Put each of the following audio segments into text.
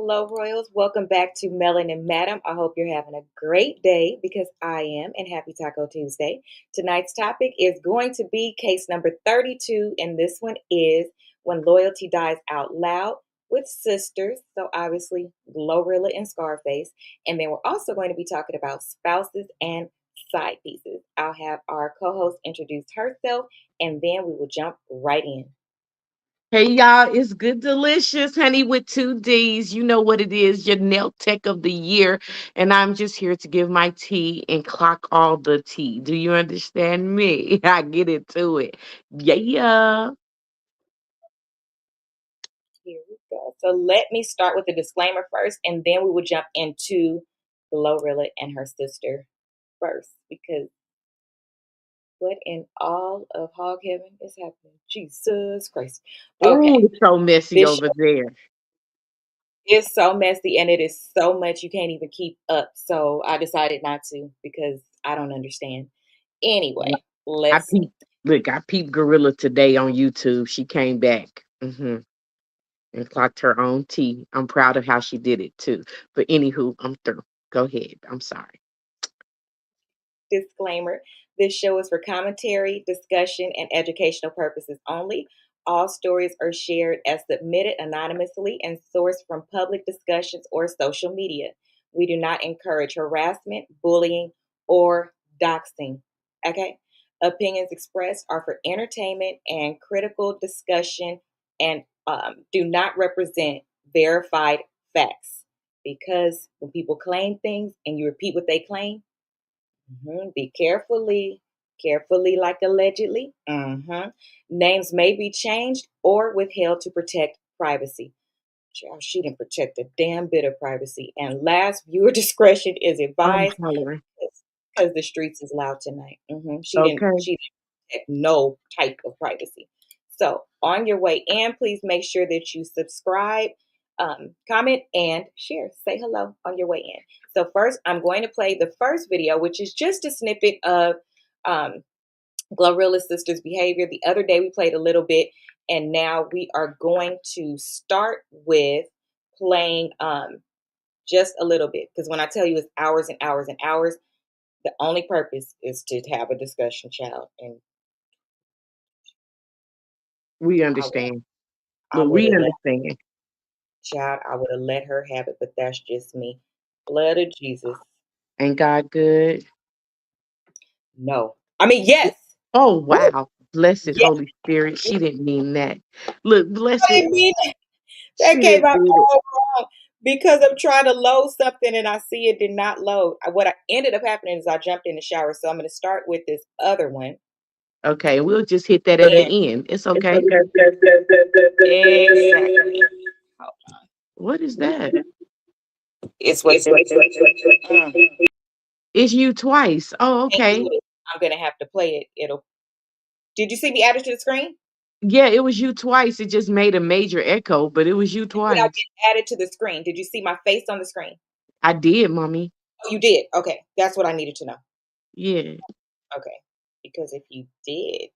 Hello, Royals. Welcome back to Melon and Madam. I hope you're having a great day because I am, and happy Taco Tuesday. Tonight's topic is going to be case number 32, and this one is When Loyalty Dies Out Loud with sisters. So, obviously, Glorilla and Scarface. And then we're also going to be talking about spouses and side pieces. I'll have our co host introduce herself, and then we will jump right in. Hey y'all, it's good delicious honey with two D's. You know what it is, your nail tech of the year. And I'm just here to give my tea and clock all the tea. Do you understand me? I get into it. Yeah. Here we go. So let me start with the disclaimer first, and then we will jump into Glorilla and her sister first, because what in all of hog heaven is happening? Jesus Christ. Oh, Okay, it's so messy this over show there. is so messy, and it is so much you can't even keep up. So I decided not to because I don't understand. Look, Anyway, I let's. peeped I peeped Gorilla today on YouTube. She came back and clocked her own tea. I'm proud of how she did it too. But anywho, I'm through. Go ahead. I'm sorry. Disclaimer: this show is for commentary, discussion, and educational purposes only. All stories are shared as submitted anonymously and sourced from public discussions or social media. We do not encourage harassment, bullying, or doxing. Okay? Opinions expressed are for entertainment and critical discussion and do not represent verified facts. Because when people claim things and you repeat what they claim, be carefully, like allegedly. Names may be changed or withheld to protect privacy. Child, she didn't protect a damn bit of privacy. And last, viewer discretion is I'm advised hollering. because the streets is loud tonight. She didn't. Okay. She didn't protect no type of privacy. So on your way in, please make sure that you subscribe, comment, and share. Say hello on your way in. So first, I'm going to play the first video, which is just a snippet of um, Glorilla Sisters' behavior. The other day we played a little bit, and now we are going to start with playing just a little bit. Because when I tell you it's hours and hours and hours, the only purpose is to have a discussion, child. And We I, understand. I Look, would we have let understand. child, I would have let her have it, but that's just me. Blood of Jesus. Ain't God good? No. I mean, yes. Oh, Woo, wow. Blessed yes. Holy Spirit. She didn't mean that. Look, blessed. I mean, that She came didn't out mean it. all wrong because I'm trying to load something and I see it did not load. What I ended up happening is I jumped in the shower. So I'm going to start with this other one. Okay, we'll just hit that at the end. It's It's okay. okay. Exactly. Hold on. What is that? It's what Mm. It's you twice. Oh, Can't do okay. it. I'm gonna have to play it. It'll. Did you see me add it to the screen? Yeah, it was you twice. It just made a major echo, but it was you I said I twice. did add it to the screen. Did you see my face on the screen? I did, mommy. Oh, you did. Okay, that's what I needed to know. Yeah. Okay, because if you did,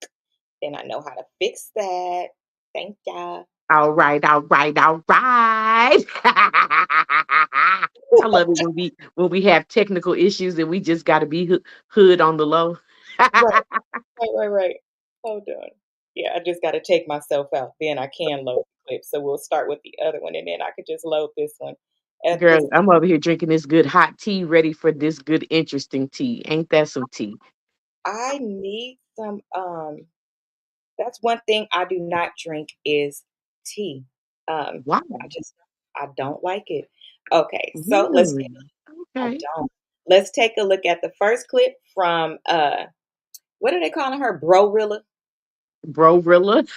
then I know how to fix that. Thank ya. All right, all right, all right. I love it when we have technical issues and we just got to be hood on the low. Right, right. Hold on. Yeah, I just got to take myself out. Then I can load the clip. So we'll start with the other one, and then I could just load this one at this. Girl, I'm over here drinking this good hot tea, ready for this good interesting tea. Ain't that some tea? I need some. That's one thing I do not drink is tea. Wow. I don't like it. Okay, so Mm, I okay. don't. Let's take a look at the first clip from what are they calling her? Brorilla? Brorilla.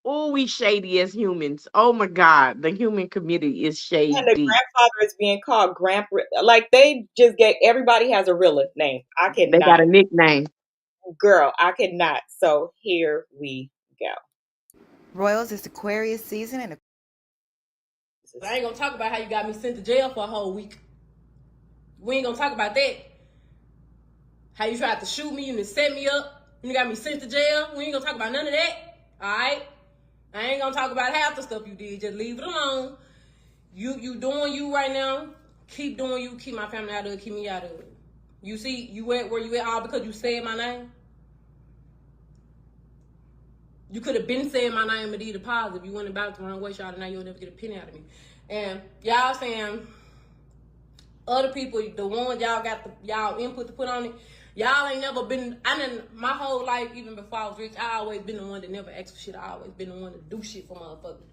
Oh, we shady as humans. Oh my God. The human community is And the shady. grandfather is being called Grandpa. Like they just get everybody has a Rilla name. I They got cannot. a nickname. Girl, I cannot. So here we go. Royals, it's Aquarius season, and But I ain't gonna talk about how you got me sent to jail for a whole week. We ain't gonna talk about that. How you tried to shoot me, you set me up, you got me sent to jail. We ain't gonna talk about none of that. Alright? I ain't gonna talk about half the stuff you did. Just leave it alone. You doing you right now. Keep doing you. Keep my family out of it. Keep me out of it. You see, you went where you at all because you said my name. You could have been saying my name and did a positive. You went about it the wrong way, y'all. Now you'll never get a penny out of me. And y'all saying other people, the ones y'all got y'all input to put on it. Y'all ain't never been. My whole life, even before I was rich, I always been the one that never asked for shit. I always been the one to do shit for motherfuckers.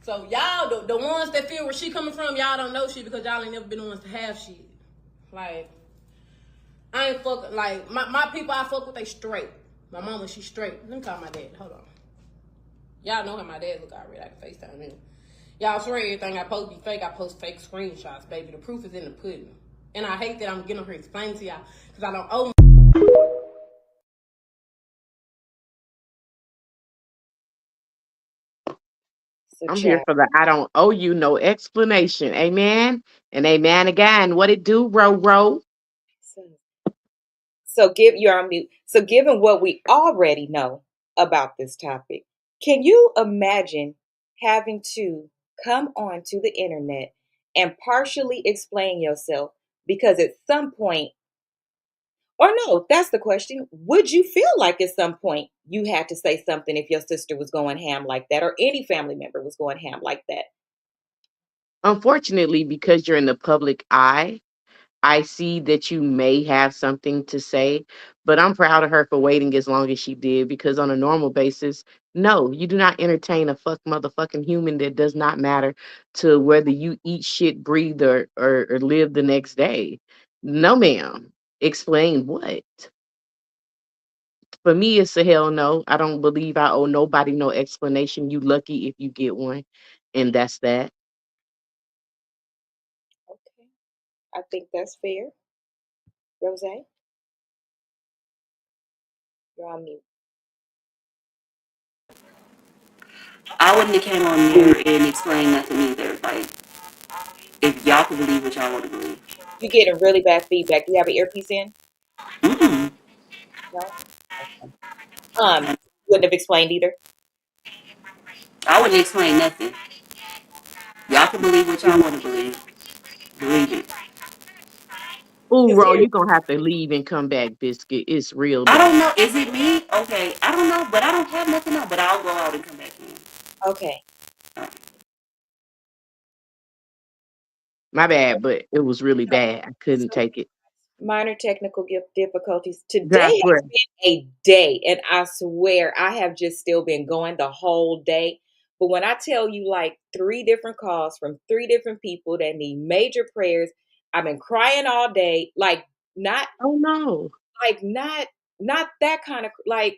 So y'all, the ones that feel where she coming from, y'all don't know shit because y'all ain't never been the ones to have shit. Like, I ain't fucking, like, my people I fuck with, they straight. My mama, she straight. Let me call my dad. Hold on. Y'all know how my dad look already. I can FaceTime him. Y'all swear everything I post be fake. I post fake screenshots, baby. The proof is in the pudding. And I hate that I'm getting her explain to y'all because I don't owe. So, I'm here chat. for the I don't owe you no explanation. Amen. And amen again. What it do, Ro? So you're on mute. So given what we already know about this topic, can you imagine having to come onto the internet and partially explain yourself? Because at some point, or no, that's the question. Would you feel like at some point you had to say something if your sister was going ham like that or any family member was going ham like that? Unfortunately, because you're in the public eye, I see that you may have something to say, but I'm proud of her for waiting as long as she did because on a normal basis, no, you do not entertain a fuck motherfucking human that does not matter to whether you eat shit, breathe, or live the next day. No, ma'am. Explain what? For me, it's a hell no. I don't believe I owe nobody no explanation. You lucky if you get one. And that's that. Okay. I think that's fair. Rose, you're on mute. I wouldn't have came on here and explained nothing either. Like, if y'all can believe what y'all want to believe. You're getting really bad feedback. Do you have an earpiece in? Mm-mm. No? Okay. Wouldn't have explained either. I wouldn't explain nothing. Y'all can believe what y'all want to believe. Believe it. Ooh, Because Ro, here, you gonna have to leave and come back, Biscuit. It's real I bad. don't know. Is it me? Okay. I don't know, but I don't have nothing else. But I'll go out and come back in. okay. My bad, but it was really bad. I couldn't So take it. minor technical difficulties. Today God has bless. been a day, and I swear I have just still been going the whole day. But when I tell you like 3 different calls from 3 different people that need major prayers, I've been crying all day. Like not Oh no. like not that kind of like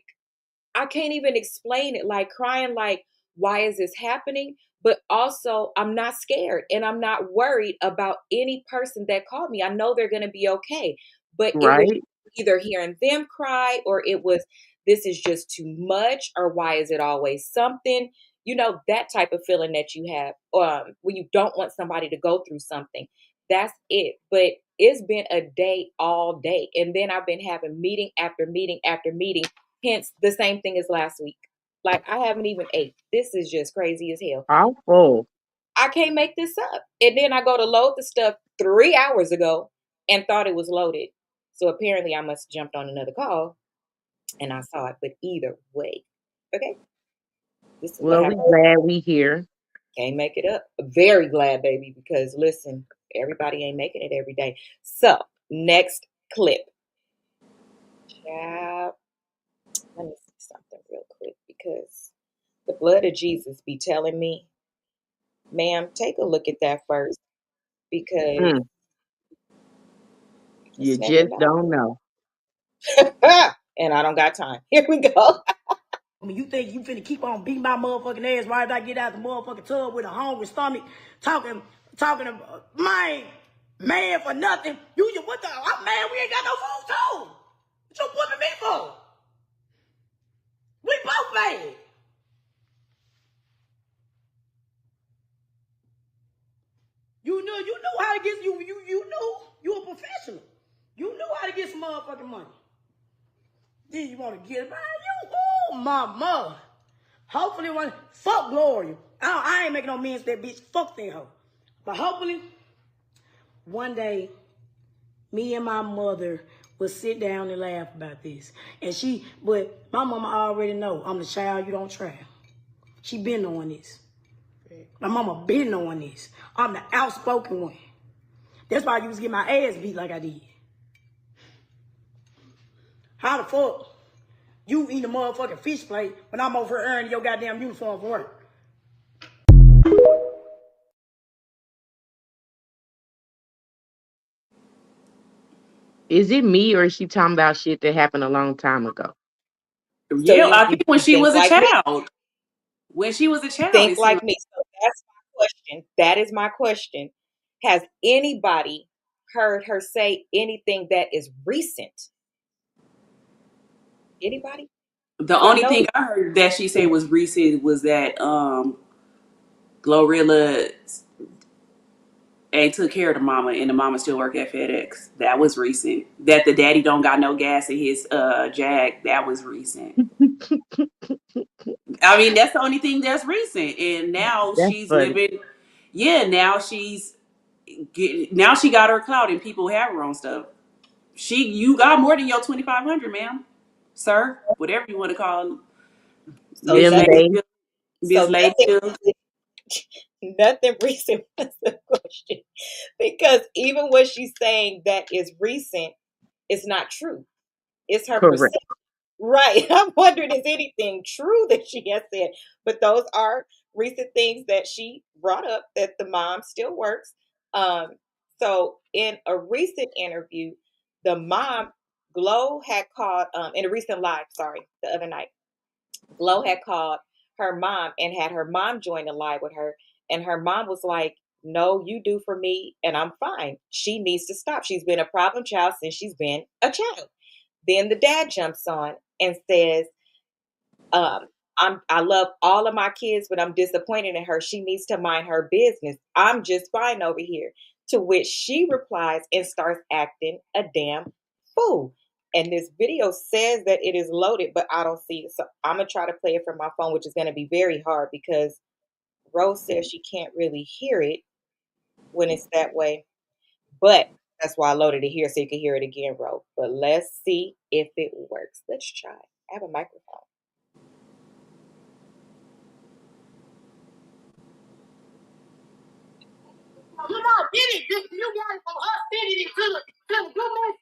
I can't even explain it. Like crying, like, why is this happening? But also, I'm not scared and I'm not worried about any person that called me. I know they're going to be okay. But it was Right? either hearing them cry or it was, this is just too much, or why is it always something? You know, that type of feeling that you have when you don't want somebody to go through something. That's it. But it's been a day all day. And then I've been having meeting after meeting after meeting. Hence the same thing as last week. Like I haven't even ate. This is just crazy as hell. Awful. I can't make this up. And then I go to load the stuff 3 hours ago and thought it was loaded. So apparently I must have jumped on another call and I saw it. But either way, okay, this is what Well, we happens. glad we here. Can't make it up. Very glad, baby, because listen, everybody ain't making it every day. So next clip. Child, let me see something real quick because the blood of Jesus be telling me, ma'am, take a look at that first because Mm, you you just never just know. don't know. And I don't got time. Here we go. I mean, you think you finna keep on beating my motherfucking ass right after I get out the motherfucking tub with a hungry stomach, talking about, man for nothing. You just, what the, man, we ain't got no food too. What you putting me for? We both mad. You knew how to get, you knew, you a professional. You knew how to get some motherfucking money. Then you want to get it, man, you, oh, my. Hopefully, fuck Gloria. I ain't making no means to that bitch. Fuck that hoe. But hopefully, one day, me and my mother will sit down and laugh about this. But my mama already know I'm the child you don't try. She been knowing this. My mama been knowing this. I'm the outspoken one. That's why I used to get my ass beat like I did. How the fuck you eat a motherfucking fish plate when I'm over here earning your goddamn uniform for work? Is it me or is she talking about shit that happened a long time ago? So Yeah, I think when you she think was a like me? child. When she was a child, Think it seemed like like me. So that's my question. That is my question. Has anybody heard her say anything that is recent? Anybody? the Because I only know thing I heard that she said was recent was that Glorilla and took care of the mama, and the mama still work at FedEx. That was recent. That the daddy don't got no gas in his Jag. That was recent. I mean, that's the only thing that's recent. And now That's she's funny. living. Yeah, now she got her clout, and people have her on stuff. You got more than your 2,500, ma'am, sir, whatever you want to call so. Miss Them Lady. Nothing. days. So Miss Lady. nothing. Nothing recent was the question because even what she's saying that is recent is not true. It's her Correct. perception. Right. I'm wondering, is anything true that she has said? But those are recent things that she brought up that the mom still works. Um, so in a recent interview, the mom, Glow had called, in a recent live, sorry, the other night, Glow had called her mom and had her mom join the live with her. And her mom was like, no, you do for me, and I'm fine. She needs to stop. She's been a problem child since she's been a child. Then the dad jumps on and says, um, I love all of my kids, but I'm disappointed in her. She needs to mind her business. I'm just fine over here. To which she replies and starts acting a damn fool. And this video says that it is loaded, but I don't see it. So I'm gonna try to play it from my phone, which is gonna be very hard because Rose says she can't really hear it when it's that way. But that's why I loaded it here so you can hear it again, Rose. But let's see if it works. Let's try. I have a microphone. You know, did it. You got it from her sending it to the good man.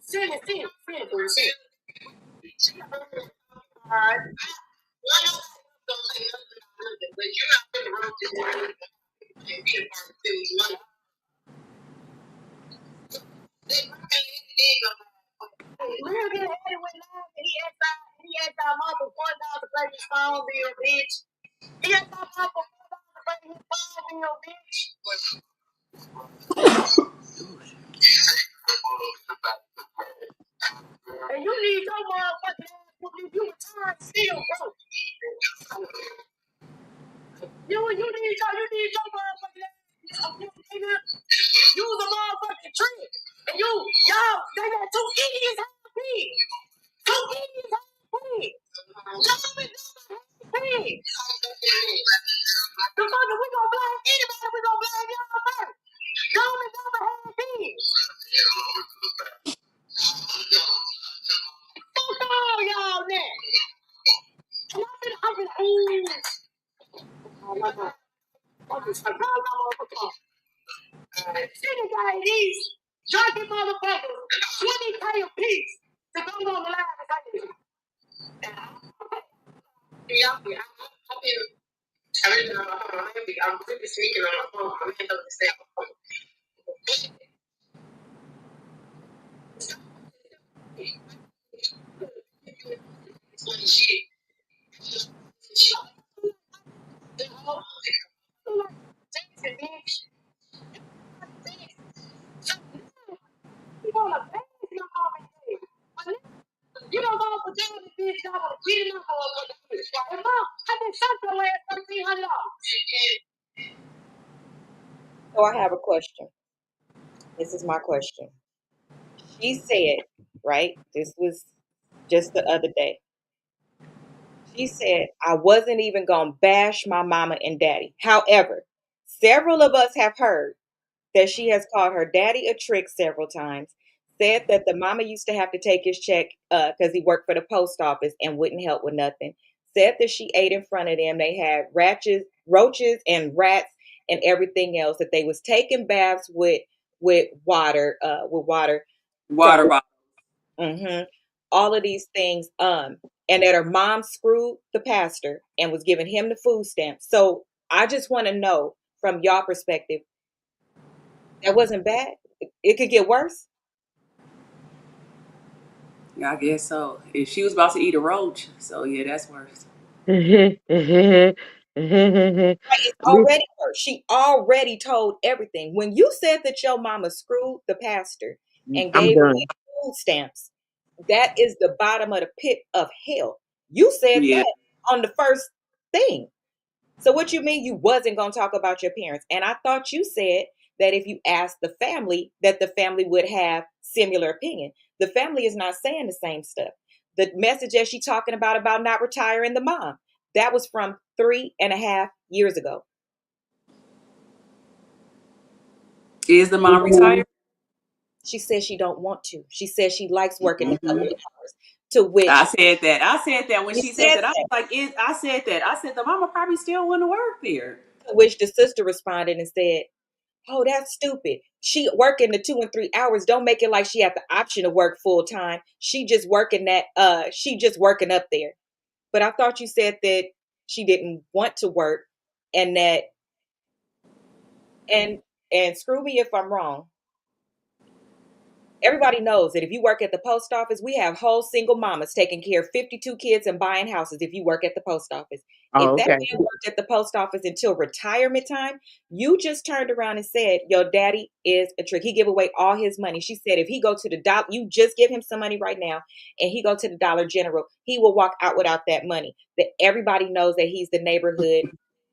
Send it to her. Send it to her. All right. Real good had it with love, and he asked our mom for $4 to pay his phone bill, bitch. He asked our mom for $4 to pay his phone bill, bitch. And you need your motherfucking ass to be you retired still, bro. You need your motherfucking ass. You was a motherfucking trick. And y'all, they got two idiots on the team. Two idiots on the team. Y'all been team. The fucker, we gonna blame anybody, we gonna blame y'all first. Y'all been have team. Fuck all y'all now. And I've been surprised my motherfucker. Sitting guy these junkie motherfuckers, 20K a piece to go on the line and say this. Yeah, I'm really sneaking on my phone. I'm going to stay on my phone. Shit. Jackson, bitch. You wanna pass your mama head. You don't go for doing this bitch, y'all wanna beat him up or whatever. And mom, I just shot your ass $1,300. So I have a question. This is my question. She said, right? This was just the other day. She said, I wasn't even going to bash my mama and daddy. However, several of us have heard that she has called her daddy a trick several times, said that the mama used to have to take his check because he worked for the post office and wouldn't help with nothing, said that she ate in front of them. They had roaches and rats and everything else, that they was taking baths with water, from Water bottle. all of these things, and that her mom screwed the pastor and was giving him the food stamps. So I just want to know from y'all perspective, that wasn't bad. It could get worse. I guess so. If she was about to eat a roach, so yeah, that's worse. Like, it's already worse. She already told everything. When you said that your mama screwed the pastor and I'm gave away done. food stamps, that is the bottom of the pit of hell. You said Yeah. that on the first thing. So what you mean you wasn't going to talk about your parents? And I thought you said that if you asked the family, that the family would have similar opinion. The family is not saying the same stuff. The message that she talking about not retiring the mom, that was from 3.5 years ago. Is the mom retired? She says she don't want to. She says she likes working the couple Hmm. of hours. To which I said that. I said that when you she said said that. I was that. like, I said that. I said the mama probably still want to work there. To which the sister responded and said, "Oh, that's stupid. She working the 2 and 3 hours. Don't make it like she had the option to work full time. She just working up there." But I thought you said that she didn't want to work, and that and screw me if I'm wrong. Everybody knows that if you work at the post office, we have whole single mamas taking care of 52 kids and buying houses if you work at the post office. If Oh, that okay. man worked at the post office until retirement time, you just turned around and said, your daddy is a trick. He give away all his money. She said, if he go to the dollar, you just give him some money right now, and he go to the Dollar General, he will walk out without that money. That everybody knows that he's the neighborhood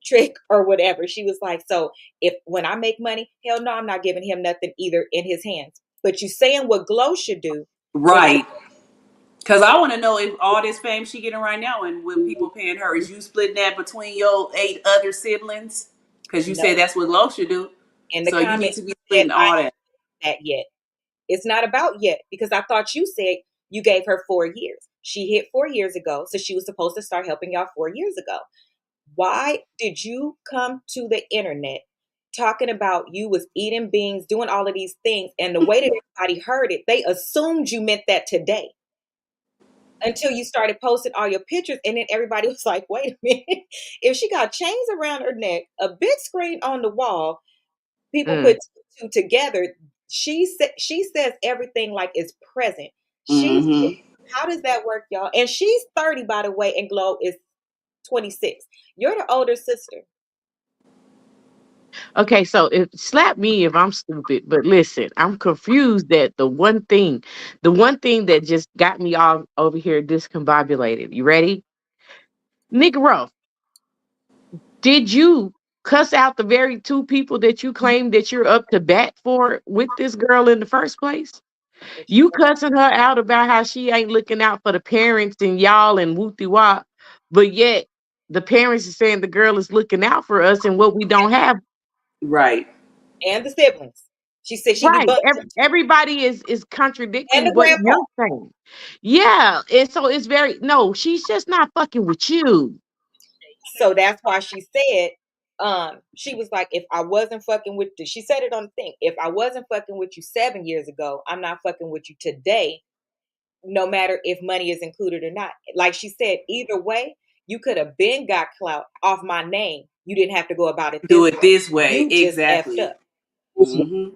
trick or whatever. She was like, so if when I make money, hell no, I'm not giving him nothing either in his hands. But you saying what Glow should do when I Right. Because I want to know if all this fame she getting right now and with people paying her, is you splitting that between your 8 other siblings? Because you said know that's what Lo should do. in the So you need comments to be said splitting I all that. ain't that yet. It's not about yet because I thought you said you gave her 4 years. She hit 4 years ago, so she was supposed to start helping y'all 4 years ago. Why did you come to the internet talking about you was eating beans, doing all of these things, and the way that everybody heard it, they assumed you meant that today until you started posting all your pictures, and then everybody was like, wait a minute, if she got chains around her neck, a big screen on the wall, people Mm. put two together. She says everything like it's present. She said, Mm-hmm. how does that work, y'all? And she's 30, by the way, and Glow is 26. You're the older sister. Okay, so if slap me if I'm stupid, but listen, I'm confused that the one thing that just got me all over here discombobulated. You ready? Negro, did you cuss out the very two people that you claim that you're up to bat for with this girl in the first place? What you You say? cussing her out about how she ain't looking out for the parents and y'all and whoopty wop, but yet the parents are saying the girl is looking out for us and what we don't have. Right. And the siblings. She said she Right. debunked them too. Everybody is And the contradicting what grandpa. you're saying. Yeah. And so it's very no, she's just not fucking with you. So that's why she said, she was like, if I wasn't fucking with you, she said it on the thing. If I wasn't fucking with you 7 years ago, I'm not fucking with you today, no matter if money is included or not. Like she said, either way, you could have been got clout off my name. You didn't have to go about it Do this it way. this way. You just effed Exactly. up. Mm-hmm.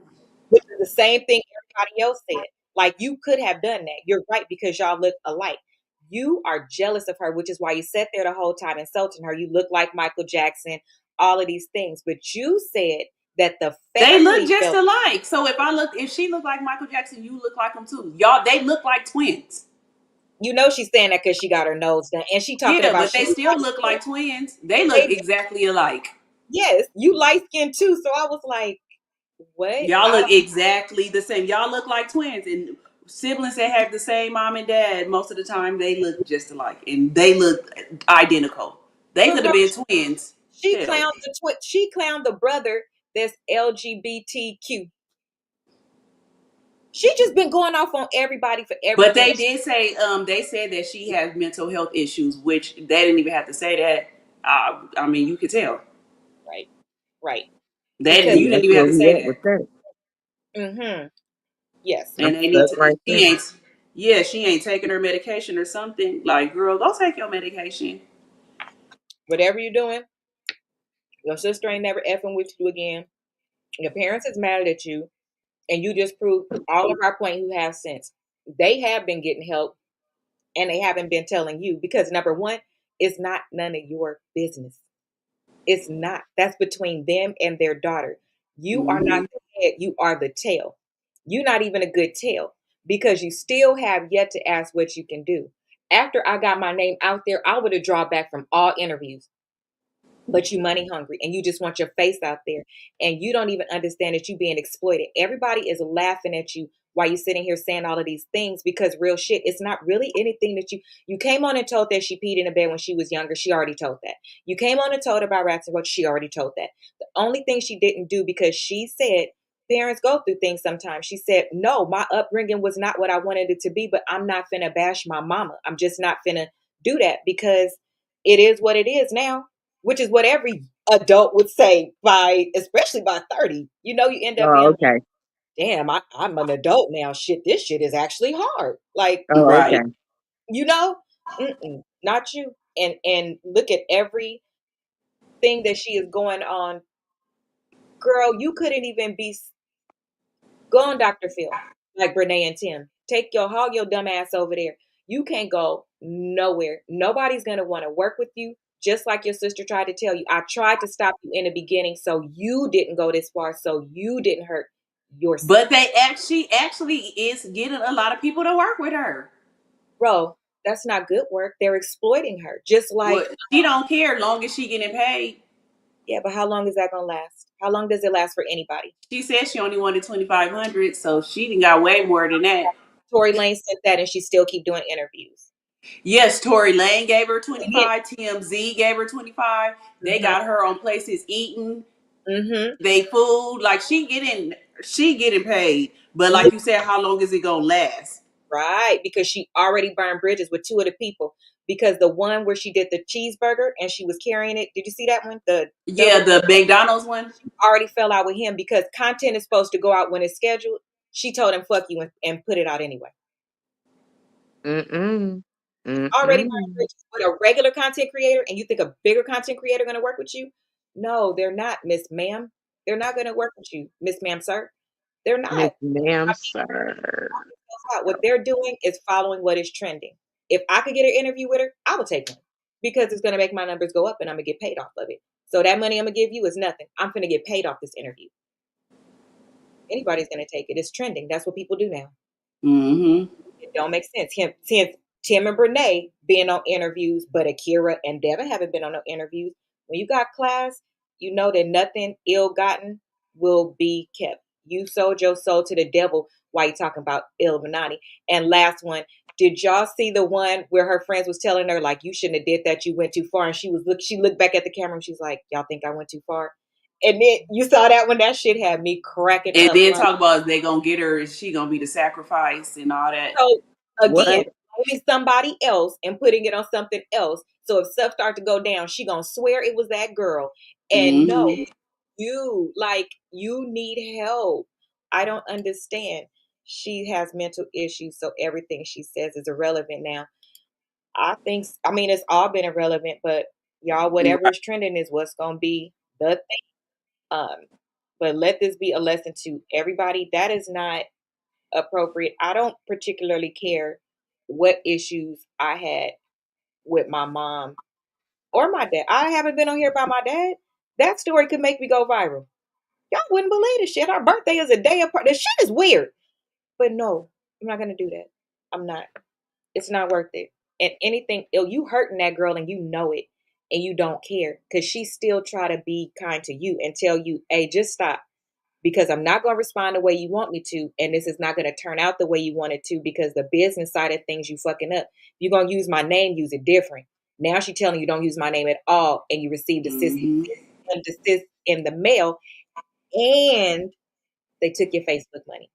Which is the same thing everybody else said. Like you could have done that. You're right because y'all look alike. You are jealous of her, which is why you sat there the whole time insulting her. You look like Michael Jackson, all of these things. But you said that the They look family just felt, alike. So if she looked like Michael Jackson, you look like him too. Y'all, they look like twins. she's saying that because she got her nose done. And she talking Yeah, about but she they still light look skinned. like twins. They look They, exactly alike. yes, you light skinned too. So I was like, what? Y'all I look don't exactly the same. Y'all look like twins. And siblings that have the same mom and dad, most of the time they look just alike and they look identical. They But could bro, have been twins. she Hell. clowned she clowned the brother that's LGBTQ. She just been going off on everybody for But everything. they did say, they said that she has mental health issues, which they didn't even have to say that. I mean, you could tell. Right, right. That Because you See, didn't that's even have where to we say at with that. that. yes. I'm And they need stuck to. right there. She ain't. Yeah, she ain't taking her medication or something. Like, girl, go take your medication. Whatever you're doing, your sister ain't never effing with you again. Your parents is mad at you, and you just proved all of our point you have sense. They have been getting help, and they haven't been telling you because number one, it's not none of your business. It's not. That's between them and their daughter. You are not Mm-hmm. the head, you are the tail. You're not even a good tail because you still have yet to ask what you can do. After I got my name out there, I would have drawn back from all interviews. But you money hungry and you just want your face out there and you don't even understand that you being exploited. Everybody is laughing at you while you're sitting here saying all of these things because real shit, it's not really anything that you came on and told that she peed in the bed when she was younger. She already told that. You came on and told about rats and roaches. She already told that. The only thing she didn't do because she said parents go through things sometimes. She said, no, my upbringing was not what I wanted it to be, but I'm not finna bash my mama. I'm just not finna do that because it is what it is now, which is what every adult would say by, especially by 30. You end up being Oh, like, okay. damn, I'm an adult now. Shit, this shit is actually hard. Like, Oh, okay. Right. you know, not you. And look at everything that she is going on. Girl, you couldn't even be go on Dr. Phil, like Brene and Tim. Take your hog your dumb ass over there. You can't go nowhere. Nobody's gonna want to work with you. Just like your sister tried to tell you. I tried to stop you in the beginning so you didn't go this far, so you didn't hurt yourself. But she actually is getting a lot of people to work with her. Bro, that's not good work. They're exploiting her. Just like, Well, she don't care long as she getting paid. yeah, but how long is that gonna last? How long does it last for anybody? She said she only wanted 2,500, so she done got way more than that. Tory Lane said that and she still keep doing interviews. Yes, Tory Lane gave her 25. TMZ gave her 25. They Mm-hmm. got her on places eating Mm-hmm. they food. Like she getting paid. But like you said, how long is it gonna last? Right, because she already burned bridges with two of the people. Because the one where she did the cheeseburger and she was carrying it, did you see that one? The Yeah, double the McDonald's one. already fell out with him because content is supposed to go out when it's scheduled. She told him fuck you and put it out anyway. Mm-mm. Already burned Mm-mm. bridges with a regular content creator, and you think a bigger content creator gonna work with you? No, they're not, Miss Ma'am. They're not gonna work with you, Miss Ma'am, sir. They're not. Miss Ma'am, sir. What they're doing is following what is trending. If I could get an interview with her, I would take one because it's going to make my numbers go up and I'm going to get paid off of it. So that money I'm going to give you is nothing. I'm going to get paid off this interview. Anybody's going to take it. It's trending. That's what people do now. Mm-hmm. It don't make sense. Since Tim and Brene being on interviews, but Akira and Devin haven't been on no interviews. When you got class, you know that nothing ill-gotten will be kept. You sold your soul to the devil while you talking about Illuminati. And last one, did y'all see the one where her friends was telling her like you shouldn't have did that, you went too far, and she looked back at the camera and she's like, y'all think I went too far? And then you saw that one, that shit had me cracking And up then like, talk about if they gonna get her, is she gonna be the sacrifice and all that? so again, What? blaming somebody else and putting it on something else. So if stuff start to go down, she gonna swear it was that girl. And no, Mm-hmm. you need help. I don't understand. She has mental issues, so everything she says is irrelevant now. I mean, it's all been irrelevant, but y'all, whatever is trending is what's gonna be the thing. Um, but let this be a lesson to everybody. That is not appropriate. I don't particularly care what issues I had with my mom or my dad. I haven't been on here about my dad. That story could make me go viral. Y'all wouldn't believe this shit. Our birthday is a day apart. This shit is weird. But no, I'm not gonna do that. I'm not. It's not worth it. And anything you hurting that girl and you know it and you don't care because she still try to be kind to you and tell you, hey, just stop. because I'm not going to respond the way you want me to, and this is not going to turn out the way you want it to because the business side of things you fucking up. If you're going to use my name, use it different. Now she's telling you don't use my name at all, and you received a cease and desist in the mail, and they took your Facebook money.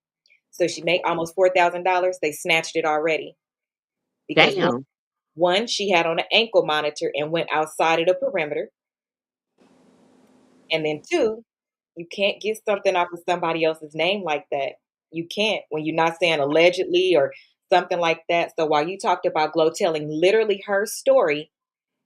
So she made almost $4,000. They snatched it already because Damn. one, she had on an ankle monitor and went outside of the perimeter. And then two, you can't get something off of somebody else's name like that. You can't when you're not saying allegedly or something like that. So while you talked about Glow telling literally her story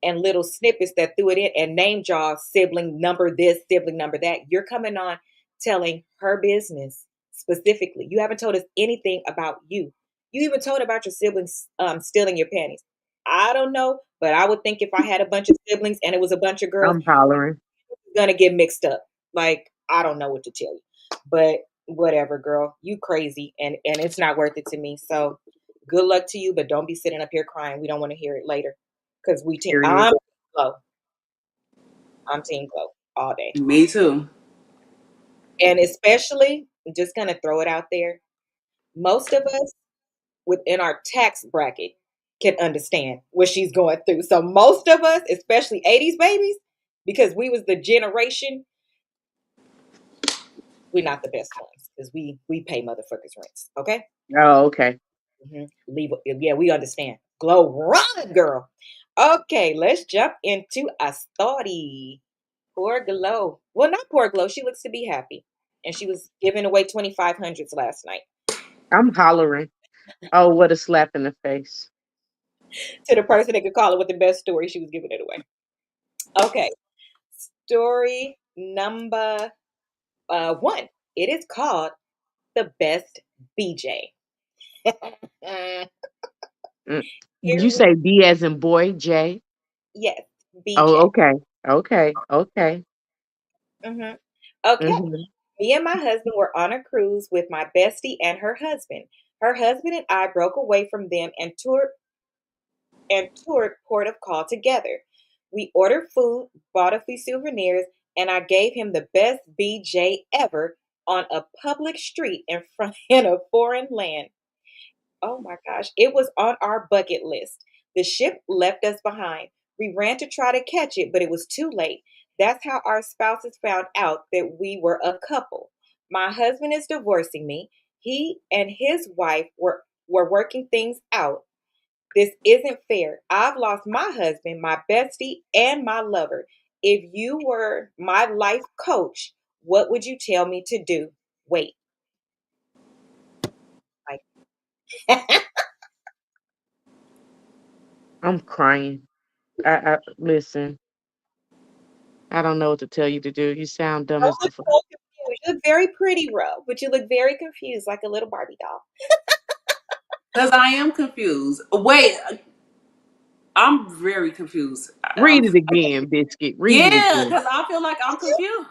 and little snippets that threw it in and name draw sibling number this, sibling number that, you're coming on telling her business specifically. You haven't told us anything about you. You even told about your siblings stealing your panties. I don't know, but I would think if I had a bunch of siblings and it was a bunch of girls, I'm hollering. gonna get mixed up. Like, I don't know what to tell you. But whatever, girl. You crazy and it's not worth it to me. So good luck to you, but don't be sitting up here crying. We don't want to hear it later. Because Period. I'm Glow. I'm team Glow all day. Me too. And especially, I'm just gonna throw it out there. Most of us within our tax bracket can understand what she's going through. So most of us, especially 80s babies, because we was the generation, we're not the best ones because we pay motherfuckers rents. Okay. Oh, okay. Leave. Yeah, we understand. Glow, run, girl. Okay, let's jump into a story. Poor Glow. Well, not poor Glow. She looks to be happy, and she was giving away 2500s last night I'm hollering. Oh, what a slap in the face. to the person that could call it with the best story. She was giving it away. Okay, story number one. It is called the best BJ. Mm. Here You we say B as in boy, J? yes, Oh, BJ. okay. Okay. Okay. hmm Okay. Mm-hmm. Me and my husband were on a cruise with my bestie and her husband. Her husband and I broke away from them and toured Port of Call together. We ordered food, bought a few souvenirs, and I gave him the best BJ ever on a public street in front in a foreign land. Oh my gosh, it was on our bucket list. The ship left us behind. We ran to try to catch it, but it was too late. That's how our spouses found out that we were a couple. My husband is divorcing me. He and his wife were working things out. This isn't fair. I've lost my husband, my bestie, and my lover. If you were my life coach, what would you tell me to do? Wait, like I'm crying. I listen. I don't know what to tell you to do. You sound dumb don't as the look fuck. so confused. You look very pretty, Ro, but you look very confused, like a little Barbie doll. Because I am confused. Wait, I'm very confused. Read it again, biscuit. Read it Yeah, again. because I feel like I'm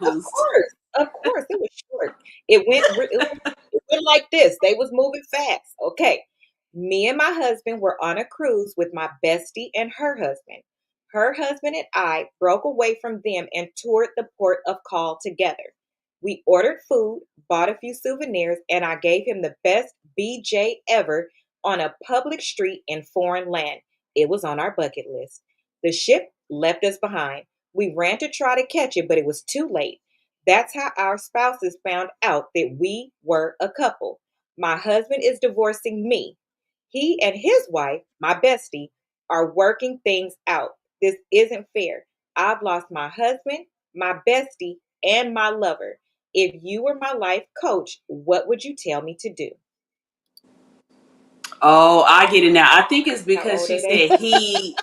Of confused. course, of course, it was short. It went like this. They was moving fast. Okay, me and my husband were on a cruise with my bestie and her husband. Her husband and I broke away from them and toured the port of call together. We ordered food, bought a few souvenirs, and I gave him the best BJ ever on a public street in foreign land. It was on our bucket list. The ship left us behind. We ran to try to catch it, but it was too late. That's how our spouses found out that we were a couple. My husband is divorcing me. He and his wife, my bestie, are working things out. This isn't fair. I've lost my husband, my bestie, and my lover. If you were my life coach, what would you tell me to do? Oh, I get it now. I think it's How because old she are they? said he,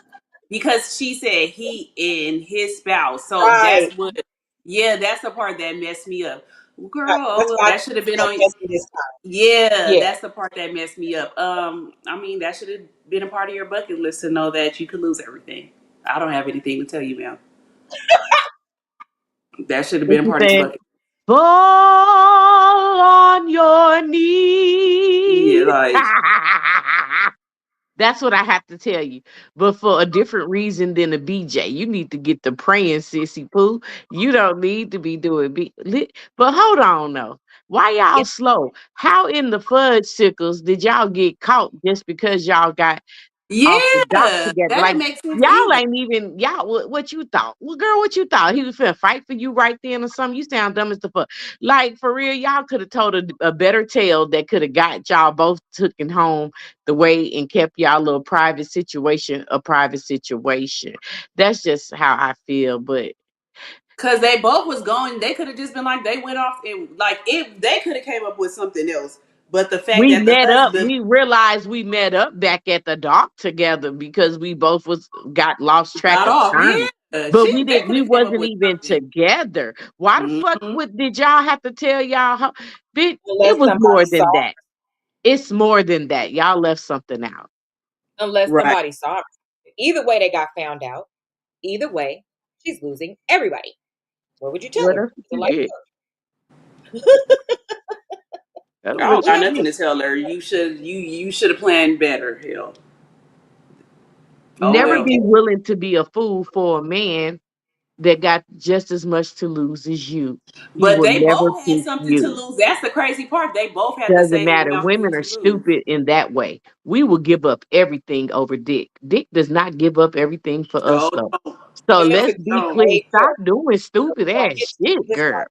because she said he and his spouse. So Right. that's what, yeah, that's the part that messed me up. Right. Girl, oh That's well, why I that think should have it's been gonna on. test me this time. Yeah, Yeah. that's the part that messed me up. I mean, that should have been a part of your bucket list to know that you could lose everything. I don't have anything to tell you, ma'am. That should have What been a you part of your saying? bucket. Fall on your Yeah, knees. like That's what I have to tell you. But for a different reason than a BJ, you need to get the praying, sissy poo. You don't need to be doing But hold on, though. Why y'all Yeah, slow? How in the fudge sickles did y'all get caught just because y'all got off the Yeah, dock that together? Like didn't make sense y'all either. ain't even y'all. What you thought? Well, girl, what you thought? He was finna fight for you right then or something? You sound dumb as the fuck. Like for real, y'all could have told a better tale that could have got y'all both taken home the way and kept y'all little private situation a private situation. That's just how I feel. But Cause they both was going, they could have just been like they went off and like if they could have came up with something else. But the fact we that the met up. husband We realized we met up back at the dock together because we both was got lost track got of off, time. yeah, But we shit, they didn't. could We have came up wasn't with even something. together. Why the fuck Hmm. did y'all have to tell y'all? Bitch, unless it was more somebody than saw, that. It's more than that. Y'all left something out. unless Right. somebody saw. Either way, they got found out. Either way, she's losing everybody. What would you tell What her? else It's a you life did? That's I don't what coach. got you nothing did. to tell her. You should have planned better. Hell. Oh Never well. be willing to be a fool for a man that got just as much to lose as you. He But will they never both had pick something to you. lose. That's the crazy part. They both had the Doesn't same matter. amount Women are to lose. stupid in that way. We will give up everything over dick. Dick does not give up everything for us, So though. don't. So Women let's forget be Don't. clear. way Stop more. doing He's stupid gonna ass get to keep shit, his girl. wife.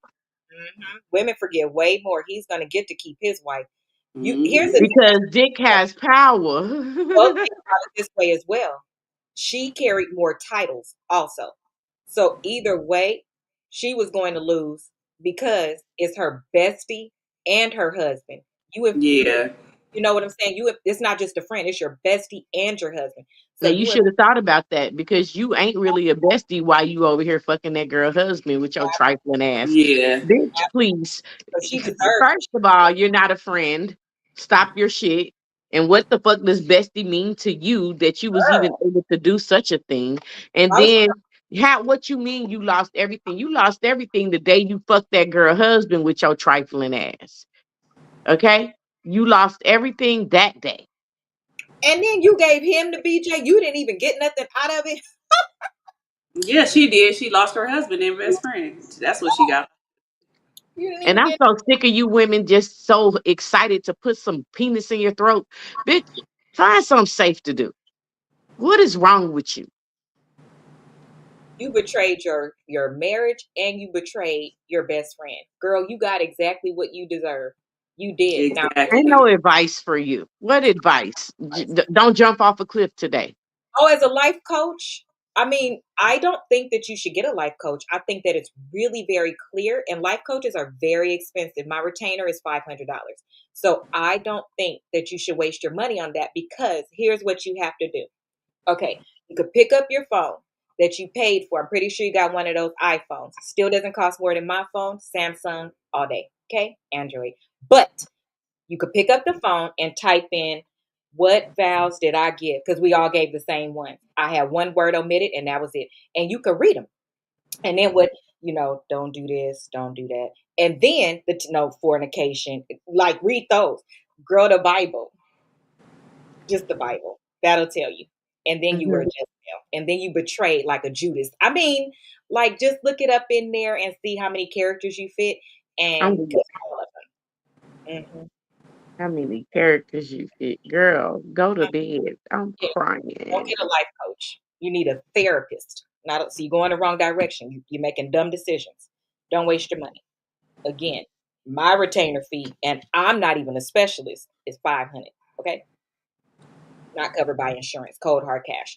Women forget way more. He's gonna get to keep his wife. Here's Hmm. the Because dick has power. well, think about it this way as well. She carried more titles also. So either way, she was going to lose because it's her bestie and her husband. Yeah. You know what I'm saying? It's not just a friend, it's your bestie and your husband. So And you you should have thought about that because you ain't really a bestie while you over here fucking that girl husband with your trifling ass. Yeah. Bitch, please. so she deserves First of all, you're not a friend. Stop your shit. And what the fuck does bestie mean to you that you was even her. able to do such a thing? And I was then what you mean you lost everything? You lost everything the day you fucked that girl husband with your trifling ass. Okay? You lost everything that day. and then you gave him the BJ. You didn't even get nothing out of it. Yeah, she did. She lost her husband and best friend. That's what she got. You didn't And even I'm get so sick of you women just so excited to put some penis in your throat. Bitch, find something safe to do. What is wrong with you? you betrayed your marriage and you betrayed your best friend. Girl, you got exactly what you deserve. You did. Now, Ain't no Exactly. advice for you. What advice? Don't jump off a cliff today. oh, as a life coach, I mean, I don't think that you should get a life coach. I think that it's really very clear, and life coaches are very expensive. My retainer is $500. So I don't think that you should waste your money on that because here's what you have to do. Okay, you could pick up your phone that you paid for. I'm pretty sure you got one of those iPhones. Still doesn't cost more than my phone, Samsung, all day. Okay, Android. But you could pick up the phone and type in what vows did I give? Because we all gave the same one. I had one word omitted and that was it. And you could read them. And then don't do this, don't do that. And then fornication, like read those. Girl, the Bible, just the Bible. That'll tell you. And then you were a Mhm. Jezebel. And then you betrayed like a Judas. I mean, like just look it up in there and see how many characters you fit and I'm kill all of them. how many characters you fit, girl? Go to bed. I'm Yeah. Don't crying. get a life coach. You need a therapist. Not so you go in the wrong direction. You're making dumb decisions. Don't waste your money. Again, my retainer fee, and I'm not even a specialist, is $500. Okay, not covered by insurance. Cold hard cash.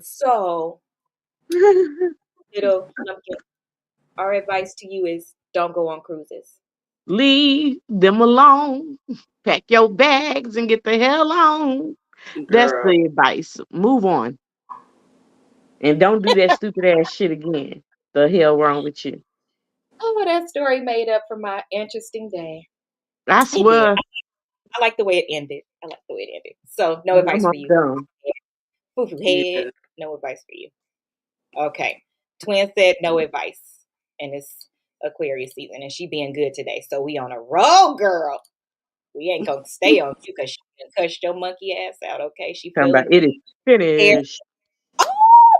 So little pumpkin. Our advice to you is don't go on cruises. Leave them alone. Pack your bags and get the hell on. That's Girl. the advice. Move on. And don't do that stupid ass shit again. The hell wrong with you? Oh, that story made up for my interesting day. I It did. swear, I like the way it ended. I like the way it ended. So no I'm advice all for you. done. Foo foo head. Yeah. No advice for you. Okay. Twin said no advice. And it's Aquarius season and she being good today. So we on a roll, girl. We ain't gonna stay on you because she done cussed your monkey ass out. Okay, she Talking feeling about it is hair. finished. Oh,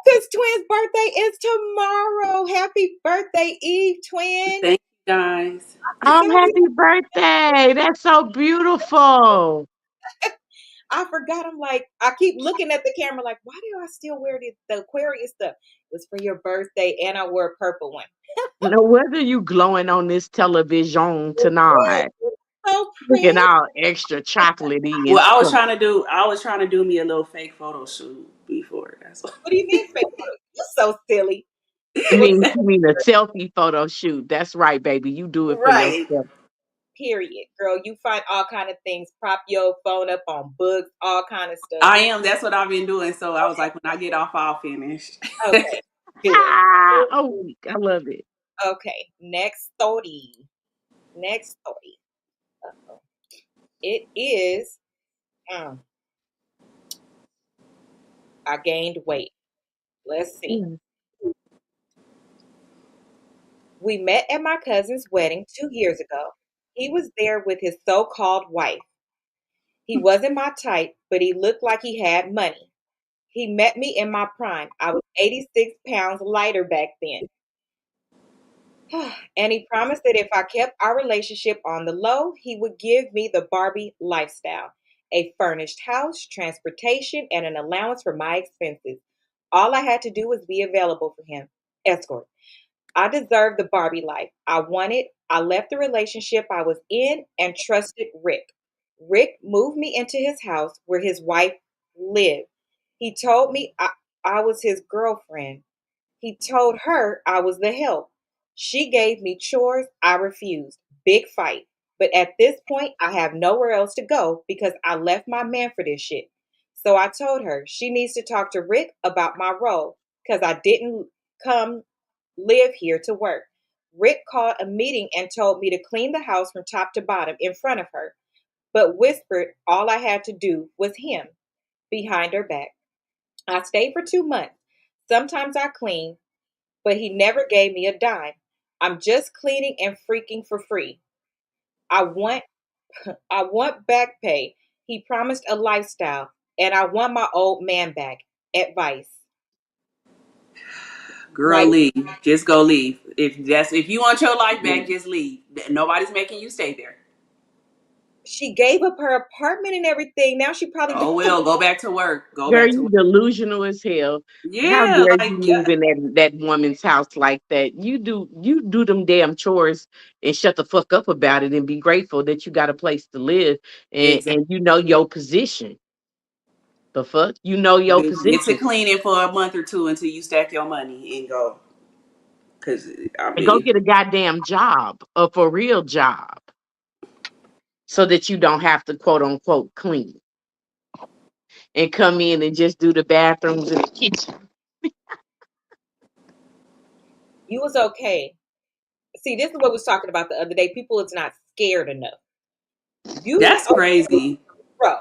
because Twin's birthday is tomorrow. Happy birthday, Eve, Twin. Thank you guys. I Oh, forgot we happy birthday. That's so beautiful. I forgot. I'm like, I keep looking at the camera like, why do I still wear the Aquarius stuff? It was for your birthday, and I wore a purple one. No whether you glowing on this television tonight, So looking pretty. all extra chocolatey and Well, stuff. I was trying to do me a little fake photo shoot before. That's what. What do you mean fake photos? You're so silly. Well, You mean a selfie photo shoot. That's right, baby. You do it for Right. yourself. period, girl. You find all kind of things. Prop your phone up on books, all kind of stuff. I am. That's what I've been doing. So I was like, when I get off, I'll finish. Okay, good. Ah, oh, I love it. Okay, next story. Next story. Uh-oh. It is. mm, I gained weight. Let's see. Mm. We met at my cousin's wedding 2 years ago. He was there with his so-called wife. He wasn't my type, but he looked like he had money. He met me in my prime. I was 86 pounds lighter back then. And he promised that if I kept our relationship on the low, he would give me the Barbie lifestyle, a furnished house, transportation, and an allowance for my expenses. All I had to do was be available for him. Escort. I deserved the Barbie life. I wanted. I left the relationship I was in and trusted Rick. Rick moved me into his house where his wife lived. He told me I was his girlfriend. He told her I was the help. She gave me chores. I refused. Big fight. But at this point, I have nowhere else to go because I left my man for this shit. So I told her she needs to talk to Rick about my role because I didn't come live here to work. Rick called a meeting and told me to clean the house from top to bottom in front of her, but whispered all I had to do was him behind her back. I stayed for 2 months. Sometimes I cleaned, but he never gave me a dime. I'm just cleaning and freaking for free. I want I want back pay. He promised a lifestyle, and I want my old man back. Advice. Girl, Like leave. Just go leave. If you want your life back, just leave. Nobody's making you stay there. she gave up her apartment and everything. Now she probably Oh don't. well, go back to work. Go Girl, back to you work. delusional as hell. How Yeah, dare you like move in that woman's house like that? You do them damn chores and shut the fuck up about it and be grateful that you got a place to live and exactly. and you know your position. The fuck? You know your Get to position. cleaning for a month or two until you stack your money and go. Cause I And go mean, get a goddamn job, a for real job, so that you don't have to quote unquote clean and come in and just do the bathrooms and the kitchen. You was okay. See, this is what we was talking about the other day. People is not scared enough. You was that's okay, crazy. bro.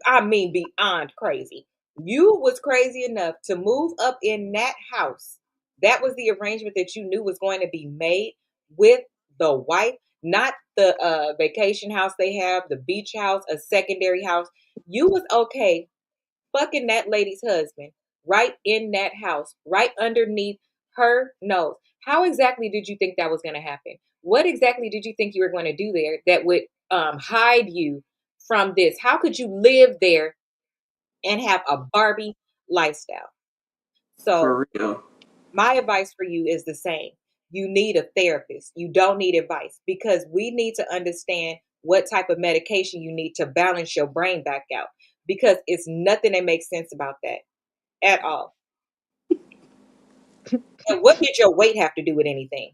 I mean, beyond crazy. You was crazy enough to move up in that house. That was the arrangement that you knew was going to be made with the wife, not the vacation house they have, the beach house, a secondary house. You was okay fucking that lady's husband right in that house, right underneath her nose. How exactly did you think that was going to happen? What exactly did you think you were going to do there that would hide you from this? How could you live there and have a Barbie lifestyle? So, For real. my advice for you is the same. You need a therapist. You don't need advice because we need to understand what type of medication you need to balance your brain back out because it's nothing that makes sense about that at all. And what did your weight have to do with anything?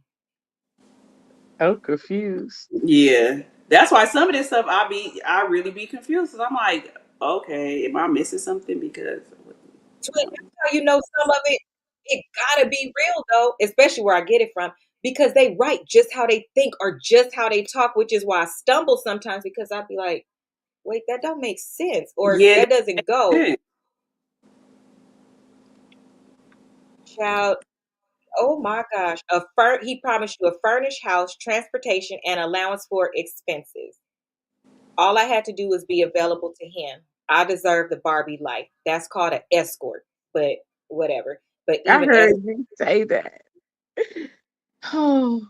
I'm confused. Yeah. That's why some of this stuff I really be confused. Cause I'm like, okay, am I missing something? Because Twin, that's how you know some of it gotta be real though, especially where I get it from, because they write just how they think or just how they talk, which is why I stumble sometimes because I'd be like, wait, that don't make sense, or yeah, that doesn't go. that- Child, oh my gosh. He promised you a furnished house, transportation, and allowance for expenses. All I had to do was be available to him. I deserve the Barbie life. That's called an escort, but whatever. But I even heard as you say that. Oh,